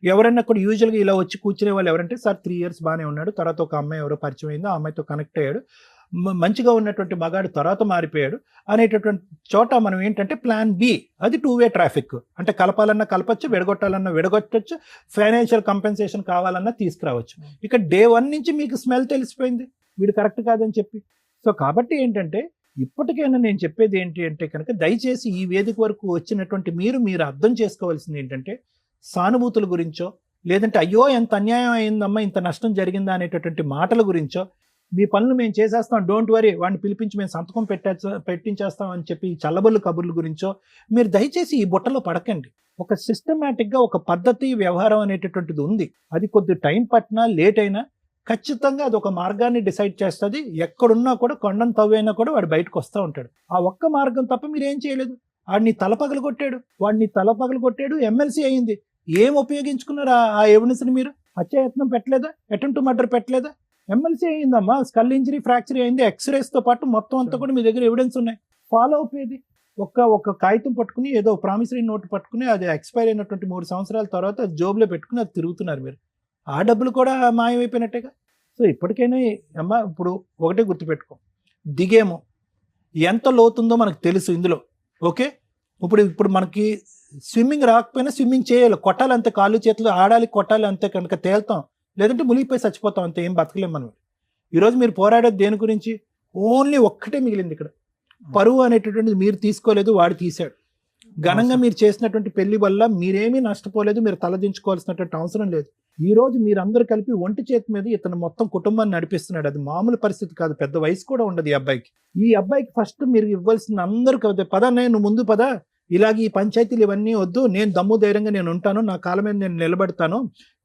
ఎవరైనా కూడా యూజువల్గా ఇలా వచ్చి కూర్చునే వాళ్ళు ఎవరంటే, సార్ 3 years బాగానే ఉన్నాడు, తర్వాత ఒక అమ్మాయి ఎవరో పరిచయం అయింది, ఆ అమ్మాయితో కనెక్ట్ అయ్యాడు, మంచిగా ఉన్నటువంటి మగాడు తర్వాత మారిపోయాడు అనేటటువంటి చోట మనం ఏంటంటే ప్లాన్ బి, అది 2-way ట్రాఫిక్. అంటే కలపాలన్నా కలపచ్చు, విడగొట్టాలన్నా విడగొట్టచ్చు, ఫైనాన్షియల్ కంపెన్సేషన్ కావాలన్నా తీసుకురావచ్చు. ఇక డే 1 నుంచి మీకు స్మెల్ తెలిసిపోయింది వీడు కరెక్ట్ కాదని చెప్పి. సో కాబట్టి ఏంటంటే ఇప్పటికైనా నేను చెప్పేది ఏంటి అంటే కనుక, దయచేసి ఈ వేదిక వరకు వచ్చినటువంటి మీరు అర్థం చేసుకోవాల్సింది ఏంటంటే, సానుభూతుల గురించో లేదంటే అయ్యో ఎంత అన్యాయం అయిందమ్మా, ఇంత నష్టం జరిగిందా అనేటటువంటి మాటల గురించో, మీ పనులు మేము చేసేస్తాం, డోంట్ వరీ, వాడిని పిలిపించి మేము సంతకం పెట్టించేస్తాం అని చెప్పి చల్లబొల్లు కబుర్ల గురించో మీరు దయచేసి ఈ బుట్టలో పడకండి. ఒక సిస్టమేటిక్గా ఒక పద్ధతి వ్యవహారం అనేటటువంటిది ఉంది. అది కొద్ది టైం పట్టినా లేట్ అయినా ఖచ్చితంగా అది ఒక మార్గాన్ని డిసైడ్ చేస్తుంది. ఎక్కడున్నా కూడా కొండను తవ్వైనా కూడా వాడు బయటకు వస్తూ ఉంటాడు. ఆ ఒక్క మార్గం తప్ప మీరు ఏం చేయలేదు. వాడిని తలపగలు కొట్టాడు, ఎమ్మెల్సీ అయింది. ఏం ఉపయోగించుకున్నారు ఆ ఎవిడెన్స్ని? మీరు హత్యాయత్నం పెట్టలేదా, అటెంప్ట్ టు మర్డర్ పెట్టలేదా? ఎమ్మెల్సీ అయిందమ్మా, స్కల్ ఇంజరీ, ఫ్రాక్చర్ అయింది, ఎక్స్రేస్తో పాటు మొత్తం అంతా కూడా మీ దగ్గర ఎవిడెన్స్ ఉన్నాయి. ఫాలో అయిపోయేది ఒక కాగితం పట్టుకుని, ఏదో ప్రామిసరీ నోట్ పట్టుకుని, అది ఎక్స్పైర్ అయినటువంటి 3 సంవత్సరాల తర్వాత అది జోబులో పెట్టుకుని అది తిరుగుతున్నారు మీరు. ఆ డబ్బులు కూడా మాయమైపోయినట్టేగా. సో ఇప్పటికైనా అమ్మా, ఇప్పుడు ఒకటే గుర్తుపెట్టుకో, దిగేమో ఎంత లోతుందో మనకు తెలుసు ఇందులో. ఓకే, ఇప్పుడు మనకి స్విమ్మింగ్ రాకపోయినా స్విమ్మింగ్ చేయాలి, కొట్టాలి అంతే, కాళ్ళు చేతులు ఆడాలి, కొట్టాలి అంతే, కనుక తేలుతాం, లేదంటే మునిగిపోయి చచ్చిపోతాం అంతే, ఏం బతకలేం మనం. ఈరోజు మీరు పోరాడేది దేని గురించి? ఓన్లీ ఒక్కటే మిగిలింది ఇక్కడ, పరువు అనేటటువంటిది మీరు తీసుకోలేదు, వాడు తీశాడు. ఘనంగా మీరు చేసినటువంటి పెళ్లి వల్ల మీరేమీ నష్టపోలేదు, మీరు తలదించుకోవాల్సినటువంటి అవసరం లేదు. ఈ రోజు మీరందరూ కలిపి ఒంటి చేతి మీద ఇతను మొత్తం కుటుంబాన్ని నడిపిస్తున్నాడు. అది మామూలు పరిస్థితి కాదు, పెద్ద వయసు కూడా ఉండదు ఈ అబ్బాయికి. ఫస్ట్ మీరు ఇవ్వాల్సింది అందరూ కదా, పద నేను ముందు పద, ఇలాగ ఈ పంచాయతీలు ఇవన్నీ వద్దు, నేను దమ్ము ధైర్యంగా నేను ఉంటాను, నా కాళ్ళ మీద నేను నిలబడతాను,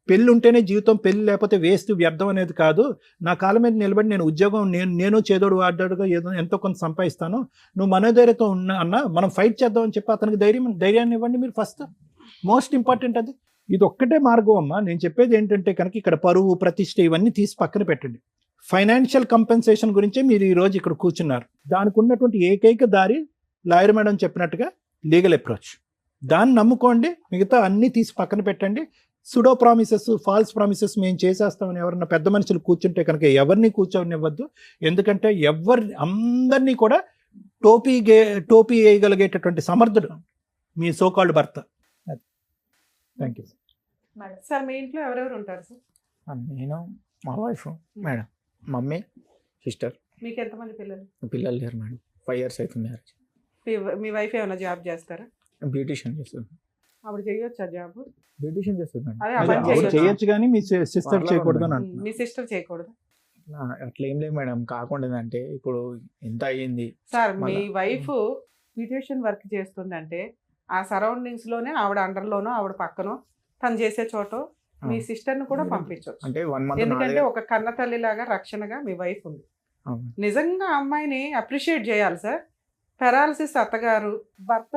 పెళ్ళి ఉంటేనే జీవితం, పెళ్ళి లేకపోతే వేస్ట్, వ్యర్థం అనేది కాదు, నా కాళ్ళ మీద నిలబడి నేను ఉద్యోగం, నేను చేదోడు వాడ్డాడుగా ఏదో ఎంతో కొంత సంపాదిస్తాను, నువ్వు మనోధైర్యంతో ఉన్నా అన్న, మనం ఫైట్ చేద్దాం అని చెప్పి అతనికి ధైర్యాన్ని ఇవ్వండి మీరు. ఫస్ట్ మోస్ట్ ఇంపార్టెంట్ అది. ఇది ఒక్కటే మార్గం అమ్మా. నేను చెప్పేది ఏంటంటే కనుక, ఇక్కడ పరువు, ప్రతిష్ట ఇవన్నీ తీసి పక్కన పెట్టండి. ఫైనాన్షియల్ కంపెన్సేషన్ గురించే మీరు ఈరోజు ఇక్కడ కూర్చున్నారు. దానికి ఉన్నటువంటి ఏకైక దారి లాయర్ మేడం చెప్పినట్టుగా లీగల్ అప్రోచ్. దాన్ని నమ్ముకోండి, మిగతా అన్నీ తీసి పక్కన పెట్టండి. సుడో ప్రామిసెస్, ఫాల్స్ ప్రామిసెస్ మేము చేసేస్తామని ఎవరన్నా పెద్ద మనుషులు కూర్చుంటే కనుక ఎవరిని కూర్చోనివ్వద్దు. ఎందుకంటే అందరినీ కూడా టోపీ వేయగలిగేటటువంటి సమర్థుడు మీ సోకాల్డ్ భర్త. Thank you. సార్ మీ ఇంట్లో ఎవరెవరు ఉంటారు సార్? నేను, మా వైఫ్ మేడం, మమ్మీ, సిస్టర్. మీకు ఎంతమంది పిల్లలు? పిల్లలు లేరు మేడం. 5 years అవుతుంది మ్యారేజ్. మీ వైఫ్ ఏమైనా జాబ్ చేస్తారా? బ్యూటిషియన్ చేస్తుంది. ఆవిడ చేయొచ్చా జాబ్? బ్యూటిషియన్ చేస్తుంది మేడం. అదే అది అవ్వని ఆవిడ చేయొచ్చు. చేయొచ్చు కానీ మీ సిస్టర్ చేయకూడదు అని అంటున్నాను. మీ సిస్టర్ చేయకూడదు అట్లా ఏం లేదు మేడం. కాకుండా అంటే ఇప్పుడు ఎంత అయ్యింది సార్. మీ మళ్ళా. వైఫ్ బ్యూటిషియన్ వర్క్ చేస్తుందంటే ఆ సరౌండింగ్స్ లోనే ఆవిడ అండర్లోనో ఆవిడ పక్కనో తను చేసే చోట మీ సిస్టర్ ని కూడా పంపించవచ్చు. అంటే 1 month ఎందుకంటే ఒక కన్న తల్లిలాగా రక్షణగా మీ వైఫ్ ఉంది. నిజంగా అమ్మాయిని అప్రిషియేట్ చేయాలి సార్. పెరాలసిస్ అత్తగారు, భర్త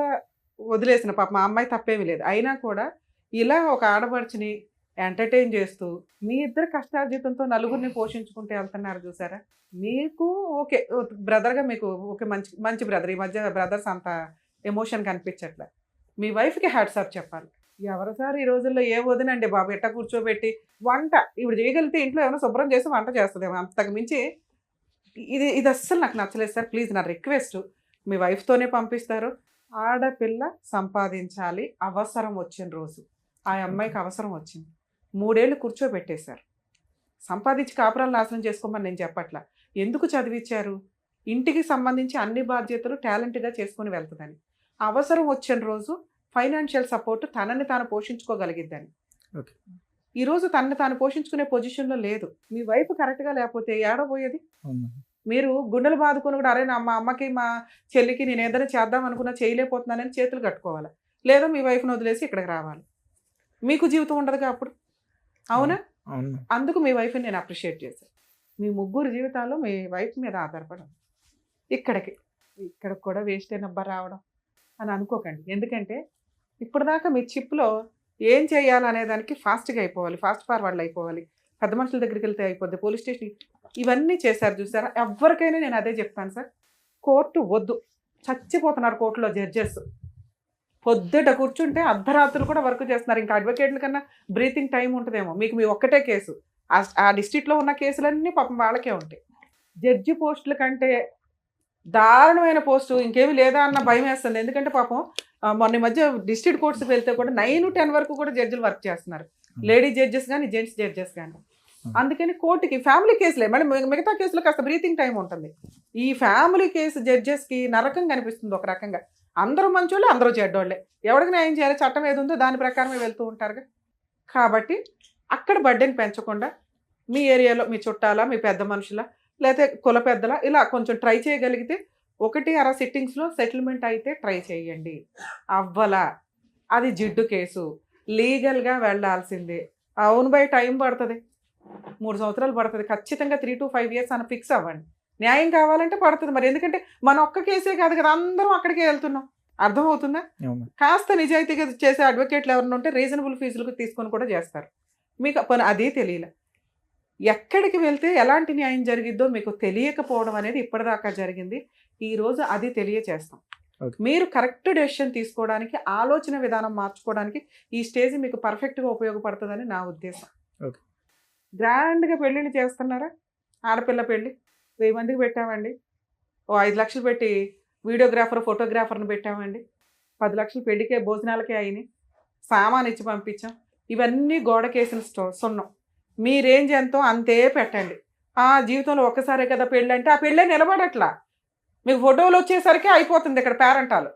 వదిలేసిన పాప మా అమ్మాయి తప్పేమీ లేదు, అయినా కూడా ఇలా ఒక ఆడపడుచుని ఎంటర్టైన్ చేస్తూ మీ ఇద్దరు కష్టార్జితంతో నలుగురిని పోషించుకుంటూ వెళ్తున్నారు చూసారా. మీకు ఓకే బ్రదర్గా మీకు ఓకే, మంచి మంచి బ్రదర్. ఈ మధ్య బ్రదర్స్ అంత ఎమోషన్ కనిపించట్లే. మీ వైఫ్కి హ్యాట్స్ ఆఫ్ చెప్పాలి. ఎవరు సార్ ఈ రోజుల్లో ఏ వదినండి బాబు ఎట్ట కూర్చోబెట్టి వంట ఇప్పుడు చేయగలిగితే ఇంట్లో ఏమైనా శుభ్రం చేసి వంట చేస్తుందేమో, అంతకు మించి ఇది అస్సలు నాకు నచ్చలేదు సార్. ప్లీజ్ నా రిక్వెస్ట్, మీ వైఫ్తోనే పంపిస్తారు. ఆడపిల్ల సంపాదించాలి, అవసరం వచ్చిన రోజు. ఆ అమ్మాయికి అవసరం వచ్చింది, 3 ఏళ్ళు కూర్చోబెట్టేశారు. సంపాదించి కాపురాలు నాశనం చేసుకోమని నేను చెప్పట్లా. ఎందుకు చదివించారు? ఇంటికి సంబంధించి అన్ని బాధ్యతలు టాలెంట్గా చేసుకొని వెళ్తుందని. అవసరం వచ్చిన రోజు ఫైనాన్షియల్ సపోర్ట్, తనని తాను పోషించుకోగలిగిద్దని. ఓకే. ఈరోజు తనని తాను పోషించుకునే పొజిషన్లో లేదు. మీ వైఫ్ కరెక్ట్గా లేకపోతే ఏడబోయేది? మీరు గుండెలు బాదుకొని కూడా అరే మా అమ్మకి మా చెల్లికి నేను ఏదైనా చేద్దాం అనుకున్నా చేయలేకపోతున్నానని చేతులు కట్టుకోవాలి, లేదా మీ వైఫ్ని వదిలేసి ఇక్కడికి రావాలి. మీకు జీవితం ఉండదుగా అప్పుడు, అవునా? అందుకు మీ వైఫ్ని నేను అప్రిషియేట్ చేశాను. మీ ముగ్గురు జీవితాలు మీ వైఫ్ మీద ఆధారపడదు. ఇక్కడికి కూడా వేస్ట్ అయినబ్బా రావడం అని అనుకోకండి. ఎందుకంటే ఇప్పటిదాకా మీ చిప్లో ఏం చేయాలనే దానికి ఫాస్ట్గా అయిపోవాలి, ఫాస్ట్ ఫార్వర్డ్ అయిపోవాలి, పెద్ద మనుషుల దగ్గరికి వెళ్తే అయిపోద్ది, పోలీస్ స్టేషన్, ఇవన్నీ చేశారు చూసారా. ఎవరికైనా నేను అదే చెప్తాను సార్, కోర్టు వద్దు. చచ్చిపోతున్నారు కోర్టులో జడ్జెస్. పొద్దుట కూర్చుంటే అర్ధరాత్రులు కూడా వర్క్ చేస్తున్నారు. ఇంకా అడ్వకేట్ల కన్నా బ్రీతింగ్ టైం ఉంటుందేమో. మీకు మీ ఒక్కటే కేసు, ఆ డిస్ట్రిక్ట్లో ఉన్న కేసులన్నీ పాపం వాళ్ళకే ఉంటాయి. జడ్జి పోస్టుల కంటే దారుణమైన పోస్టు ఇంకేమీ లేదా అన్న భయం వేస్తుంది. ఎందుకంటే పాపం మొన్న మధ్య డిస్ట్రిక్ట్ కోర్ట్స్కి వెళ్తే కూడా 9 to 10 వరకు కూడా జడ్జిలు వర్క్ చేస్తున్నారు, లేడీ జడ్జెస్ కానీ జెంట్స్ జడ్జెస్ కానీ. అందుకని కోర్టుకి ఫ్యామిలీ కేసులే, మళ్ళీ మిగతా కేసులో కాస్త బ్రీతింగ్ టైం ఉంటుంది. ఈ ఫ్యామిలీ కేసు జడ్జెస్కి నరకం కనిపిస్తుంది ఒక రకంగా. అందరూ మంచోళ్ళే, అందరూ చెడ్డోళ్ళే, ఎవరికి న్యాయం చేయాలి, చట్టం ఏది ఉందో దాని ప్రకారమే వెళ్తూ ఉంటారుగా. కాబట్టి అక్కడ బర్డెన్ పెంచకుండా మీ ఏరియాలో మీ చుట్టాల, మీ పెద్ద మనుషుల, లేకపోతే కుల పెద్దల ఇలా కొంచెం ట్రై చేయగలిగితే 1-6 సిట్టింగ్స్లో సెటిల్మెంట్ అయితే ట్రై చేయండి. అవ్వలా అది జిడ్డు కేసు, లీగల్గా వెళ్ళాల్సిందే. అవును బై టైం పడుతుంది, 3 సంవత్సరాలు పడుతుంది ఖచ్చితంగా. 3 to 5 years అని ఫిక్స్ అవ్వండి. న్యాయం కావాలంటే పడుతుంది మరి. ఎందుకంటే మన ఒక్క కేసే కాదు కదా, అందరం అక్కడికే వెళ్తున్నాం. అర్థమవుతుందా? కాస్త నిజాయితీగా చేసే అడ్వకేట్లు ఎవరైనా ఉంటే రీజనబుల్ ఫీజులకు తీసుకొని కూడా చేస్తారు. మీకు అది తెలియలే. ఎక్కడికి వెళ్తే ఎలాంటి న్యాయం జరిగిద్దో మీకు తెలియకపోవడం అనేది ఇప్పటిదాకా జరిగింది. ఈరోజు అది తెలియచేస్తాం. మీరు కరెక్ట్ డెసిషన్ తీసుకోవడానికి, ఆలోచన విధానం మార్చుకోవడానికి ఈ స్టేజ్ మీకు పర్ఫెక్ట్గా ఉపయోగపడుతుందని నా ఉద్దేశం. గ్రాండ్గా పెళ్ళిళ్ళు చేస్తున్నారా? ఆడపిల్ల పెళ్ళి 1000 మందికి పెట్టామండి, 5 లక్షలు పెట్టి వీడియోగ్రాఫర్ ఫోటోగ్రాఫర్ని పెట్టామండి, 10 లక్షలు పెళ్ళికే భోజనాలకే అయినాయి, సామాన్ ఇచ్చి పంపించాం. ఇవన్నీ గోడకేసిన సున్నం. మీ రేంజ్ ఎంతో అంతే పెట్టండి. జీవితంలో ఒక్కసారే కదా పెళ్ళి అంటే ఆ పెళ్ళే నిలబడట్లా. మీకు ఫోటోలు వచ్చేసరికి అయిపోతుంది ఇక్కడ పేరెంటాలు.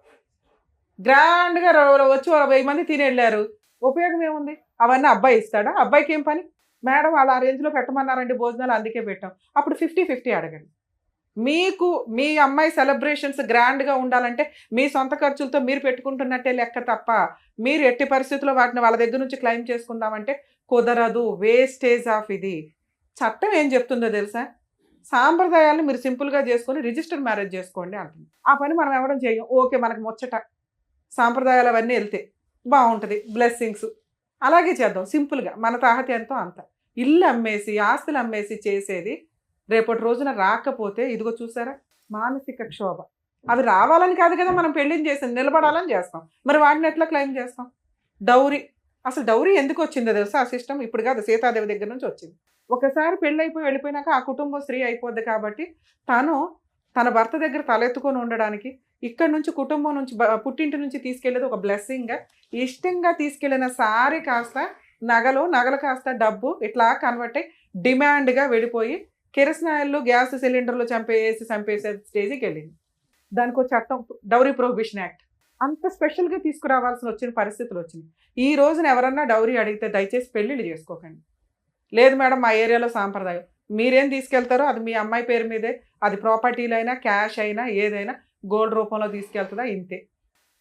గ్రాండ్గా వచ్చి 1000 మంది తిని వెళ్ళారు, ఉపయోగం ఏముంది? అవన్నీ అబ్బాయి ఇస్తాడా? అబ్బాయికి ఏం పని? మేడం వాళ్ళు ఆ రేంజ్లో పెట్టమన్నారండి భోజనాలు, అందుకే పెట్టాం. అప్పుడు 50-50 అడగండి. మీకు మీ అమ్మాయి సెలబ్రేషన్స్ గ్రాండ్గా ఉండాలంటే మీ సొంత ఖర్చులతో మీరు పెట్టుకుంటున్నట్టే లెక్క తప్ప మీరు ఎట్టి పరిస్థితుల్లో వాటిని వాళ్ళ దగ్గర నుంచి క్లెయిమ్ చేసుకుందామంటే కుదరదు. వేస్టేజ్ ఆఫ్ ఇది. చట్టం ఏం చెప్తుందో తెలుసా? సాంప్రదాయాలను మీరు సింపుల్గా చేసుకొని రిజిస్టర్ మ్యారేజ్ చేసుకోండి అంటుంది. ఆ పని మనం ఎవడం చేయం. ఓకే మనకు ముచ్చట సాంప్రదాయాలు అవన్నీ వెళ్తే బాగుంటుంది, బ్లెస్సింగ్స్ అలాగే చేద్దాం సింపుల్గా, మన తాహతి ఎంతో అంత. ఇల్లు అమ్మేసి ఆస్తులు అమ్మేసి చేసేది రేపటి రోజున రాకపోతే ఇదిగో చూసారా మానసిక క్షోభ. అవి రావాలని కాదు కదా మనం పెళ్ళిని చేసి నిలబడాలని చేస్తాం, మరి వాటిని ఎట్లా క్లెయిమ్ చేస్తాం? డౌరీ అసలు డౌరీ ఎందుకు వచ్చిందో తెలుసా ఆ సిస్టమ్? ఇప్పుడు కాదు, సీతాదేవి దగ్గర నుంచి వచ్చింది. ఒకసారి పెళ్ళైపోయి వెళ్ళిపోయినాక ఆ కుటుంబం స్త్రీ అయిపోద్ది కాబట్టి తను తన భర్త దగ్గర తలెత్తుకొని ఉండడానికి ఇక్కడ నుంచి కుటుంబం నుంచి పుట్టింటి నుంచి తీసుకెళ్ళేది ఒక బ్లెస్సింగ్గా, ఇష్టంగా తీసుకెళ్ళిన సారీ కాస్త నగలు కాస్త డబ్బు ఇట్లా కన్వర్ట్ అయ్యి డిమాండ్గా వెళ్ళిపోయి కిరసనాయిల్లో గ్యాస్ సిలిండర్లు చంపేసే స్టేజ్కి వెళ్ళింది. దానికి ఒక చట్టం, డౌరీ ప్రొహిబిషన్ యాక్ట్, అంత స్పెషల్గా తీసుకురావాల్సిన పరిస్థితులు వచ్చినాయి. ఈ రోజున ఎవరన్నా డౌరీ అడిగితే దయచేసి పెళ్ళిళ్ళు చేసుకోకండి. లేదు మేడం మా ఏరియాలో సాంప్రదాయం, మీరేం తీసుకెళ్తారో అది మీ అమ్మాయి పేరు మీదే, అది ప్రాపర్టీలు అయినా క్యాష్ అయినా ఏదైనా గోల్డ్ రూపంలో తీసుకెళ్తుందా, ఇంతే.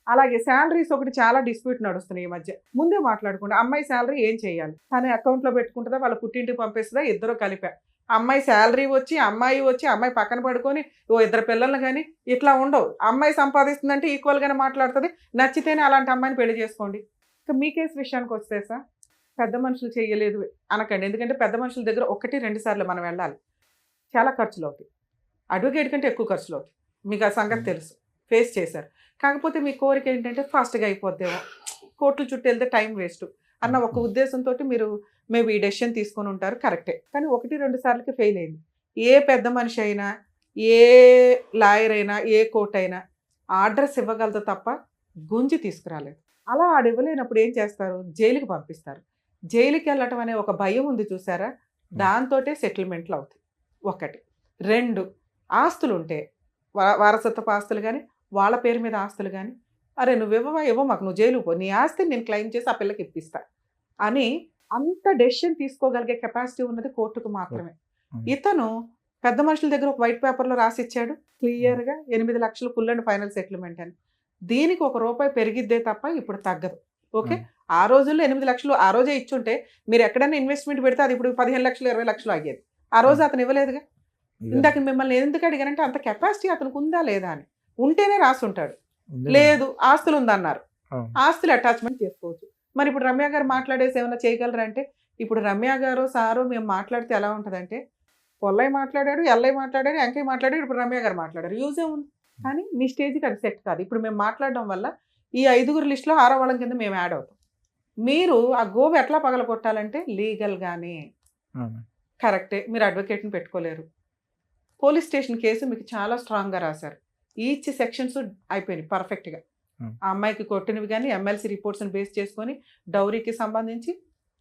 అలాగే శాలరీస్ ఒకటి చాలా డిస్ప్యూట్ నడుస్తున్నాయి ఈ మధ్య. ముందే మాట్లాడుకోండి, అమ్మాయి శాలరీ ఏం చేయాలి, తన అకౌంట్లో పెట్టుకుంటుందా, వాళ్ళ పుట్టింటికి పంపిస్తుందా, ఇద్దరు కలిపా. అమ్మాయి శాలరీ వచ్చి అమ్మాయి పక్కన పడుకొని ఇద్దరు పిల్లల్ని కానీ ఇట్లా ఉండవు. అమ్మాయి సంపాదిస్తుందంటే ఈక్వల్గానే మాట్లాడుతుంది, నచ్చితేనే అలాంటి అమ్మాయిని పెళ్లి చేసుకోండి. ఇక మీ కేసు విషయానికి వస్తే సార్, పెద్ద మనుషులు చేయలేదు అనకండి, ఎందుకంటే పెద్ద మనుషుల దగ్గర 1-2 సార్లు మనం వెళ్ళాలి, చాలా ఖర్చులు అవుతాయి. అడ్వకేట్ కంటే ఎక్కువ ఖర్చులు అవుతాయి, మీకు ఆ సంగతి తెలుసు, ఫేస్ చేశారు. కాకపోతే మీ కోరిక ఏంటంటే ఫాస్ట్గా అయిపోద్దేమో, కోర్టుల చుట్టూ వెళ్తే టైం వేస్ట్ అన్న ఒక ఉద్దేశంతో మీరు మేబీ ఈ డెసిషన్ తీసుకొని ఉంటారు, కరెక్టే. కానీ 1-2 సార్లకి ఫెయిల్ అయింది. ఏ పెద్ద మనిషి అయినా, ఏ లాయర్ అయినా, ఏ కోర్టు అయినా ఆర్డర్స్ ఇవ్వగలదు తప్ప గుంజి తీసుకురాలేదు. అలా ఆడు ఇవ్వలేనప్పుడు ఏం చేస్తారు, జైలుకి పంపిస్తారు. జైలుకి వెళ్ళటం అనే ఒక భయం ఉంది చూసారా, దాంతోటే సెటిల్మెంట్లు అవుతాయి. 1. 2, ఆస్తులు ఉంటే వారసత్వపు ఆస్తులు కానీ వాళ్ళ పేరు మీద ఆస్తులు కానీ, అరే నువ్వు ఇవ్వ మాకు, నువ్వు జైలుకు పో, నీ ఆస్తిని నేను క్లెయిమ్ చేసి ఆ పిల్లకి ఇప్పిస్తా అని అంత డెసిషన్ తీసుకోగలిగే కెపాసిటీ ఉన్నది కోర్టుకు మాత్రమే. ఇతను పెద్ద మనుషుల దగ్గర ఒక వైట్ పేపర్లో రాసిచ్చాడు క్లియర్గా 8 లక్షలు ఫుల్ అండ్ ఫైనల్ సెటిల్మెంట్ అని. దీనికి ₹1 పెరిగిద్దే తప్ప ఇప్పుడు తగ్గదు. ఓకే, ఆ రోజుల్లో 8 లక్షలు ఆ రోజే ఇచ్చుంటే మీరు ఎక్కడైనా ఇన్వెస్ట్మెంట్ పెడితే అది ఇప్పుడు 15 లక్షలు 20 లక్షలు అయ్యేది. ఆ రోజు అతను ఇవ్వలేదుగా. ఇందాక మిమ్మల్ని ఎందుకు అడిగానంటే అంత కెపాసిటీ అతనికి ఉందా లేదా అని. ఉంటేనే రాసి ఉంటాడు, లేదు ఆస్తులు ఉందన్నారు, ఆస్తులు అటాచ్మెంట్ చేసుకోవచ్చు. మరి ఇప్పుడు రమ్య గారు మాట్లాడేసి ఏమైనా చేయగలరా అంటే, ఇప్పుడు రమ్య గారు సారు మేము మాట్లాడితే ఎలా ఉంటుందంటే, పొల్లయ్య మాట్లాడాడు, ఎల్లయ్య మాట్లాడాడు, వెంకయ్య మాట్లాడాడు, ఇప్పుడు రమ్య గారు మాట్లాడారు, యూజే ఉంది. కానీ మీ స్టేజ్కి అది సెట్ కాదు. ఇప్పుడు మేము మాట్లాడడం వల్ల ఈ 5 లిస్టులో 6వ వాళ్ళం కింద మేము యాడ్ అవుతాం. మీరు ఆ గోవు ఎట్లా పగలగొట్టాలంటే లీగల్గానే కరెక్టే, మీరు అడ్వకేట్ని పెట్టుకోలేరు. పోలీస్ స్టేషన్ కేసు మీకు చాలా స్ట్రాంగ్గా రాశారు, ఈచ్ సెక్షన్స్ అయిపోయినాయి పర్ఫెక్ట్గా. ఆ అమ్మాయికి కొట్టినవి కానీ ఎమ్మెల్సీ రిపోర్ట్స్ని బేస్ చేసుకొని డౌరీకి సంబంధించి,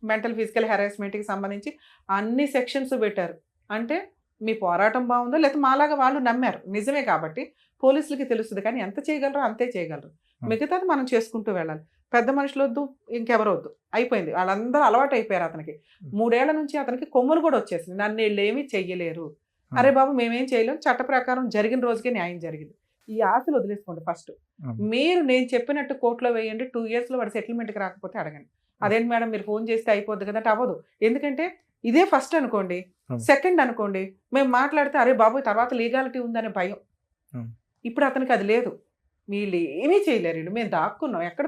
మెంటల్ ఫిజికల్ హెరాస్మెంట్కి సంబంధించి అన్ని సెక్షన్స్ పెట్టారు. అంటే మీ పోరాటం బాగుందో లేకపోతే మాలాగా వాళ్ళు నమ్మారు, నిజమే కాబట్టి పోలీసులకి తెలుస్తుంది. కానీ ఎంత చేయగలరో అంతే చేయగలరు, మిగతాది మనం చేసుకుంటూ వెళ్ళాలి. పెద్ద మనుషులు వద్దు, ఇంకెవరు వద్దు, అయిపోయింది. వాళ్ళందరూ అలవాటు అయిపోయారు అతనికి. 3 ఏళ్ల నుంచి అతనికి కొమ్ములు కూడా వచ్చేసింది, నన్ను వీళ్ళు ఏమీ చెయ్యలేరు, అరే బాబు మేమేం చేయలేము, చట్ట ప్రకారం జరిగిన రోజుకే న్యాయం జరిగింది. ఈ ఆశలు వదిలేసుకోండి. ఫస్ట్ మీరు నేను చెప్పినట్టు కోర్టులో వేయండి, 2 ఇయర్స్లో వాడు సెటిల్మెంట్కి రాకపోతే అడగండి. అదేంటి మేడం మీరు ఫోన్ చేస్తే అయిపోద్ది కదా అంటే అవ్వదు. ఎందుకంటే ఇదే ఫస్ట్ అనుకోండి, సెకండ్ అనుకోండి మేము మాట్లాడితే అరే బాబు తర్వాత లీగాలిటీ ఉందనే భయం. ఇప్పుడు అతనికి అది లేదు, వీళ్ళు ఏమీ చేయలేరు, వీళ్ళు మేము దాక్కున్నాం, ఎక్కడ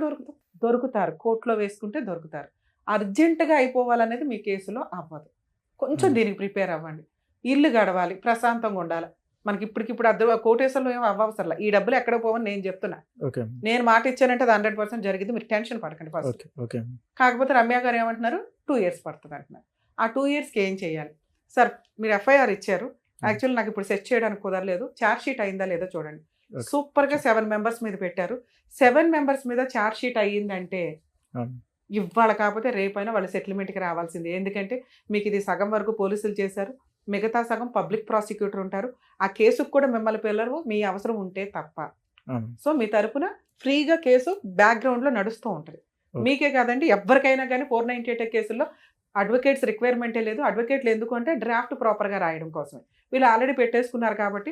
దొరుకుతారు, కోర్టులో వేసుకుంటే దొరుకుతారు. అర్జెంటుగా అయిపోవాలనేది మీ కేసులో అవ్వదు. కొంచెం దీనికి ప్రిపేర్ అవ్వండి. ఇల్లు గడవాలి, ప్రశాంతంగా ఉండాలి. మనకి ఇప్పటికిప్పుడు కోటేశ్వరంలో ఏమో అవ్వవసరలా, ఈ డబ్బులు ఎక్కడ పోవని నేను చెప్తున్నా. నేను మాట ఇచ్చానంటే అది 100% జరిగింది, మీరు టెన్షన్ పడకండి ఫస్ట్. కాకపోతే రమ్య గారు ఏమంటున్నారు, 2 ఇయర్స్ పడుతుంది అంటున్నారు. ఆ 2 ఇయర్స్కి ఏం చేయాలి సార్? మీరు FIR ఇచ్చారు, యాక్చువల్లీ నాకు ఇప్పుడు సెట్ చేయడానికి కుదరలేదు, ఛార్జ్ షీట్ అయిందా లేదో చూడండి. సూపర్గా 7 మెంబర్స్ మీద పెట్టారు. 7 మెంబర్స్ మీద ఛార్జ్ షీట్ అయ్యిందంటే ఇవాళ కాకపోతే రేపైనా వాళ్ళు సెటిల్మెంట్కి రావాల్సిందే. ఎందుకంటే మీకు ఇది సగం వరకు పోలీసులు చేశారు, మిగతా సగం పబ్లిక్ ప్రాసిక్యూటర్ ఉంటారు. ఆ కేసుకు కూడా మిమ్మల్ని పిల్లలు మీ అవసరం ఉంటే తప్ప. సో మీ తరపున ఫ్రీగా కేసు బ్యాక్గ్రౌండ్లో నడుస్తూ ఉంటుంది. మీకే కాదండి, ఎవరికైనా కానీ 498 కేసుల్లో అడ్వకేట్స్ రిక్వైర్మెంటే లేదు. అడ్వకేట్లు ఎందుకు అంటే డ్రాఫ్ట్ ప్రాపర్గా రాయడం కోసమే. వీళ్ళు ఆల్రెడీ పెట్టేసుకున్నారు కాబట్టి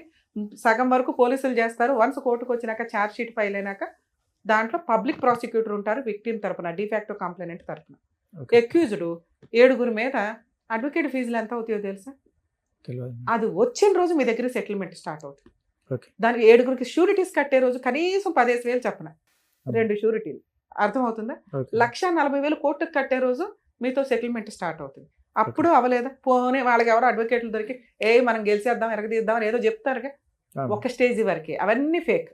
సగం వరకు పోలీసులు చేస్తారు. వన్స్ కోర్టుకు వచ్చినాక ఛార్జ్ షీట్ ఫైల్ అయినాక దాంట్లో పబ్లిక్ ప్రాసిక్యూటర్ ఉంటారు, విక్టిమ్ తరపున, డిఫాక్టో కంప్లైనెంట్ తరపున. ఎక్యూజ్డ్ 7 మీద అడ్వకేట్ ఫీజులు ఎంత అవుతాయో తెలుసా? అది వచ్చిన రోజు మీ దగ్గర సెటిల్మెంట్ స్టార్ట్ అవుతుంది. దానికి 7 షూరిటీస్ కట్టే రోజు కనీసం 15,000 చెప్పిన 2 షూరిటీలు, అర్థమవుతుందా? 1,40,000 కోర్టుకు కట్టే రోజు మీతో సెటిల్మెంట్ స్టార్ట్ అవుతుంది. అప్పుడు అవ్వలేదా? పోనీ వాళ్ళకి ఎవరో అడ్వకేట్లు దొరికి మనం గెలిచేద్దాం, ఎరగదీద్దాం అని ఏదో చెప్తారుగా, ఒక స్టేజ్ వరకే. అవన్నీ ఫేక్.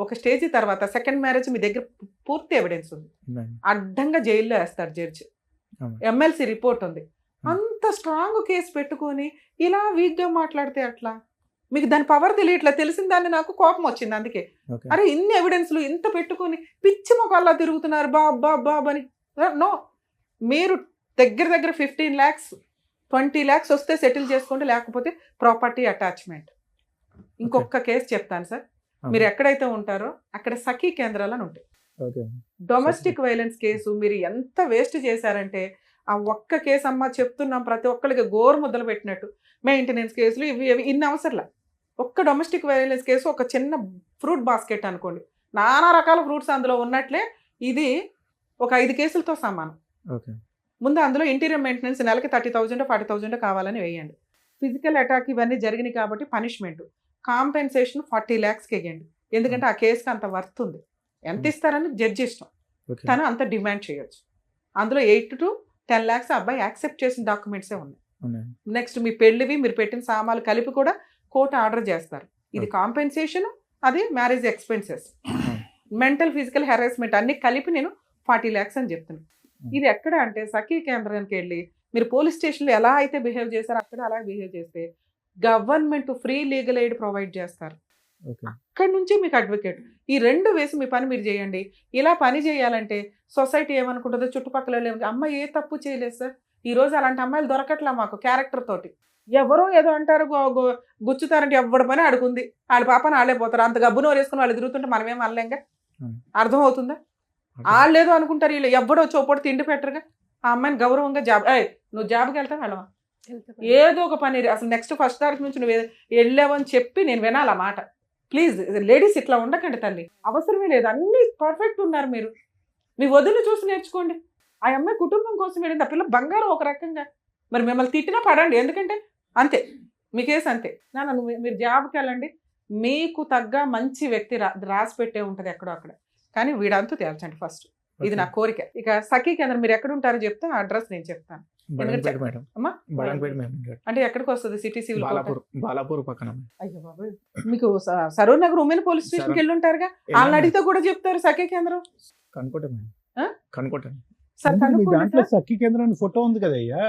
ఒక స్టేజ్ తర్వాత సెకండ్ మ్యారేజ్ మీ దగ్గర పూర్తి ఎవిడెన్స్ ఉంది, మేడం. అడ్డంగా జైల్లో వేస్తారు జడ్జి, అవును. ఎమ్మెల్సీ రిపోర్ట్ ఉంది. అంత స్ట్రాంగ్ కేసు పెట్టుకొని ఇలా వీక్గా మాట్లాడితే అట్లా? మీకు దాని పవర్ తెలియట్లా, తెలిసిన దాన్ని నాకు కోపం వచ్చింది అందుకే. ఓకే. అరే ఇన్ని ఎవిడెన్స్లు ఇంత పెట్టుకొని పిచ్చి మొక్కల్లా తిరుగుతున్నారు బాబ్ అని. నో, మీరు దగ్గర 15 lakhs 20 lakhs వస్తే సెటిల్ చేసుకోండి, లేకపోతే ప్రాపర్టీ అటాచ్మెంట్. ఇంకొక కేసు చెప్తాను సార్, మీరు ఎక్కడైతే ఉంటారో అక్కడ సఖీ కేంద్రాలు అని ఉంటాయి. ఓకే. డొమెస్టిక్ వైలెన్స్ కేసు మీరు ఎంత వేస్ట్ చేశారంటే, ఆ ఒక్క కేసు అమ్మ చెప్తున్నాం ప్రతి ఒక్కరికి గోరు ముద్దలు పెట్టినట్టు, మెయింటెనెన్స్ కేసులు ఇవి ఇన్ని అవసరంలా. ఒక్క డొమెస్టిక్ వైలెన్స్ కేసు, ఒక చిన్న ఫ్రూట్ బాస్కెట్ అనుకోండి, నానా రకాల ఫ్రూట్స్ అందులో ఉన్నట్లే ఇది ఒక 5 కేసులతో సమానం. ఓకే. ముందు అందులో ఇంటీరియర్ మెయింటెనెన్స్ నెలకి 30,000 40,000 కావాలని వేయండి. ఫిజికల్ అటాక్ ఇవన్నీ జరిగినాయి కాబట్టి పనిష్మెంట్ కాంపెన్సేషన్ 40 lakhsకి వేయండి. ఎందుకంటే ఆ కేసుకి అంత వర్త్ ఉంది. ఎంత ఇస్తారని జడ్జి ఇష్టం, ఓకే. తను అంత డిమాండ్ చేయొచ్చు. అందులో 8 to 10 lakhs అబ్బాయి యాక్సెప్ట్ చేసిన డాక్యుమెంట్సే ఉన్నాయి. ఉన్నాయండి. నెక్స్ట్ మీ పెళ్లివి మీరు పెట్టిన సామాన్లు కలిపి కూడా కోర్టు ఆర్డర్ చేస్తారు. ఇది కాంపెన్సేషన్, అది marriage expenses, mental physical harassment అన్ని కలిపి నేను 40 lakhs అని చెప్తున్నాను. ఇది ఎక్కడ అంటే సఖీ కేంద్రానికి వెళ్ళి మీరు పోలీస్ స్టేషన్లో ఎలా అయితే బిహేవ్ చేస్తారో అక్కడ అలా బిహేవ్ చేస్తే government free legal aid provide చేస్తారు. ఓకే. అక్కడి నుంచి మీకు అడ్వకేట్. ఈ 2 వేసి మీ పని మీరు చేయండి. ఇలా పని చేయాలంటే సొసైటీ ఏమనుకుంటుందో, చుట్టుపక్కల అమ్మాయి ఏ తప్పు చేయలేదు సార్, ఈ రోజు అలాంటి అమ్మాయిలు దొరకట్లా మాకు క్యారెక్టర్ తోటి. ఎవరో ఏదో అంటారు గుచ్చుతారంటే ఎవరి పని అడుగుంది, వాళ్ళ పాపని వాళ్ళే పోతారు. అంత గబ్బును వేసుకుని వాళ్ళు తిరుగుతుంటే మనమేం అనలేంగా. అర్థం అవుతుందా? వాళ్ళు ఏదో అనుకుంటారు, వీళ్ళు ఎవడో చోపడి తిండి పెట్టరుగా. ఆ అమ్మాయిని గౌరవంగా నువ్వు జాబ్కి వెళ్తావు వెళ్ళవా, ఏదో ఒక పని. అసలు నెక్స్ట్ 1st తారీఖు నుంచి నువ్వు వెళ్ళావని చెప్పి నేను వినాలి ఆ మాట. ప్లీజ్ లేడీస్ ఇట్లా ఉండకండి తల్లి, అవసరమే లేదు. అన్ని పర్ఫెక్ట్ ఉన్నారు మీరు, మీ వదిలి చూసి నేర్చుకోండి. ఆ అమ్మాయి కుటుంబం కోసం వెళ్ళింది, ఆ పిల్ల బంగారం ఒక రకంగా. మరి మిమ్మల్ని తిట్టినా పడండి, ఎందుకంటే అంతే మీ కేసు అంతే. మీరు జాబ్కి వెళ్ళండి, మీకు తగ్గ మంచి వ్యక్తి రాసి పెట్టే ఉంటుంది ఎక్కడో అక్కడ. కానీ వీడంతా తేల్చండి ఫస్ట్, ఇది నా కోరిక. ఇక సఖీ కేంద్రం మీరు ఎక్కడ ఉంటారో చెప్తే ఆ అడ్రస్ నేను చెప్తాను. బడంపేట మేడం. అమ్మా బడంపేట మేడం. అంటే ఎక్కడికి వస్తుంది? సిటీ సివిల్ బాలాపూర్ పక్కన. అయ్యో బాబు, మీకు సరూర్ నగర్ ఉమెన్ పోలీస్ స్టేషన్కి వెళ్ళి ఉంటారుగా, వాళ్ళని అడిగితే కూడా చెప్తారు సఖీ కేంద్రం. కనుకోట మేడం, కనుకోట. సార్ మీ దాంట్లో సఖీ కేంద్రం ఫోటో ఉంది కదయ్యా,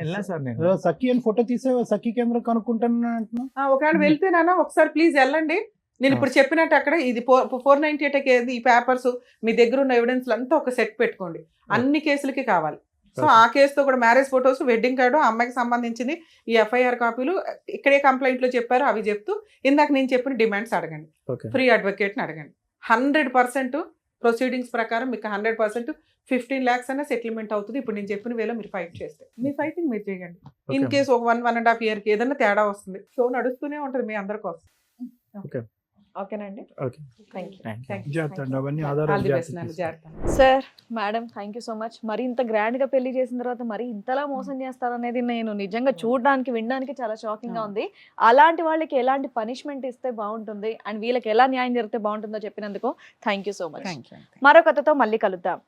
వెళ్ళా సార్ నేను. సఖీ అని ఫోటో తీసే సఖీ కేంద్రం కనుక్కుంటాను అంటున్నా. ఒకవేళ వెళ్తేనా ఒకసారి ప్లీజ్ వెళ్ళండి. నేను ఇప్పుడు చెప్పినట్టు అక్కడ ఇది 498 ఏది, ఈ పేపర్స్ మీ దగ్గర ఉన్న ఎవిడెన్స్ అంతా ఒక సెట్ పెట్టుకోండి, అన్ని కేసులకి కావాలి. సో ఆ కేసుతో కూడా మ్యారేజ్ ఫొటోస్, వెడ్డింగ్ కార్డు, అమ్మాయికి సంబంధించింది, ఈ FIR కాపీలు, ఇక్కడే కంప్లైంట్లో చెప్పారు అవి చెప్తూ ఇందాక నేను చెప్పిన డిమాండ్స్ అడగండి, ఫ్రీ అడ్వకేట్ని అడగండి. 100% ప్రొసీడింగ్స్ ప్రకారం మీకు 100% 15 lakhs అనే సెటిల్మెంట్ అవుతుంది. ఇప్పుడు నేను చెప్పిన వేలో మీరు ఫైట్ చేస్తే మీ ఫైటింగ్ మీరు చేయండి. ఇన్ కేసు ఒక 1.5 yearకి ఏదైనా తేడా వస్తుంది, షో నడుస్తూనే ఉంటుంది మీ అందరి కోసం. ఓకేనండి. Sir, madam, thank you so much. మరి ఇంత గ్రాండ్ గా పెళ్లి చేసిన తర్వాత మరి ఇంతలా మోసం చేస్తారనేది నేను నిజంగా చూడడానికి వినడానికి చాలా షాకింగ్ గా ఉంది. అలాంటి వాళ్ళకి ఎలాంటి పనిష్మెంట్ ఇస్తే బాగుంటుంది అండ్ వీళ్ళకి ఎలా న్యాయం జరిగితే బాగుంటుందో చెప్పినందుకు థ్యాంక్ యూ సో మచ్. మరో కథతో మళ్ళీ కలుద్దాం.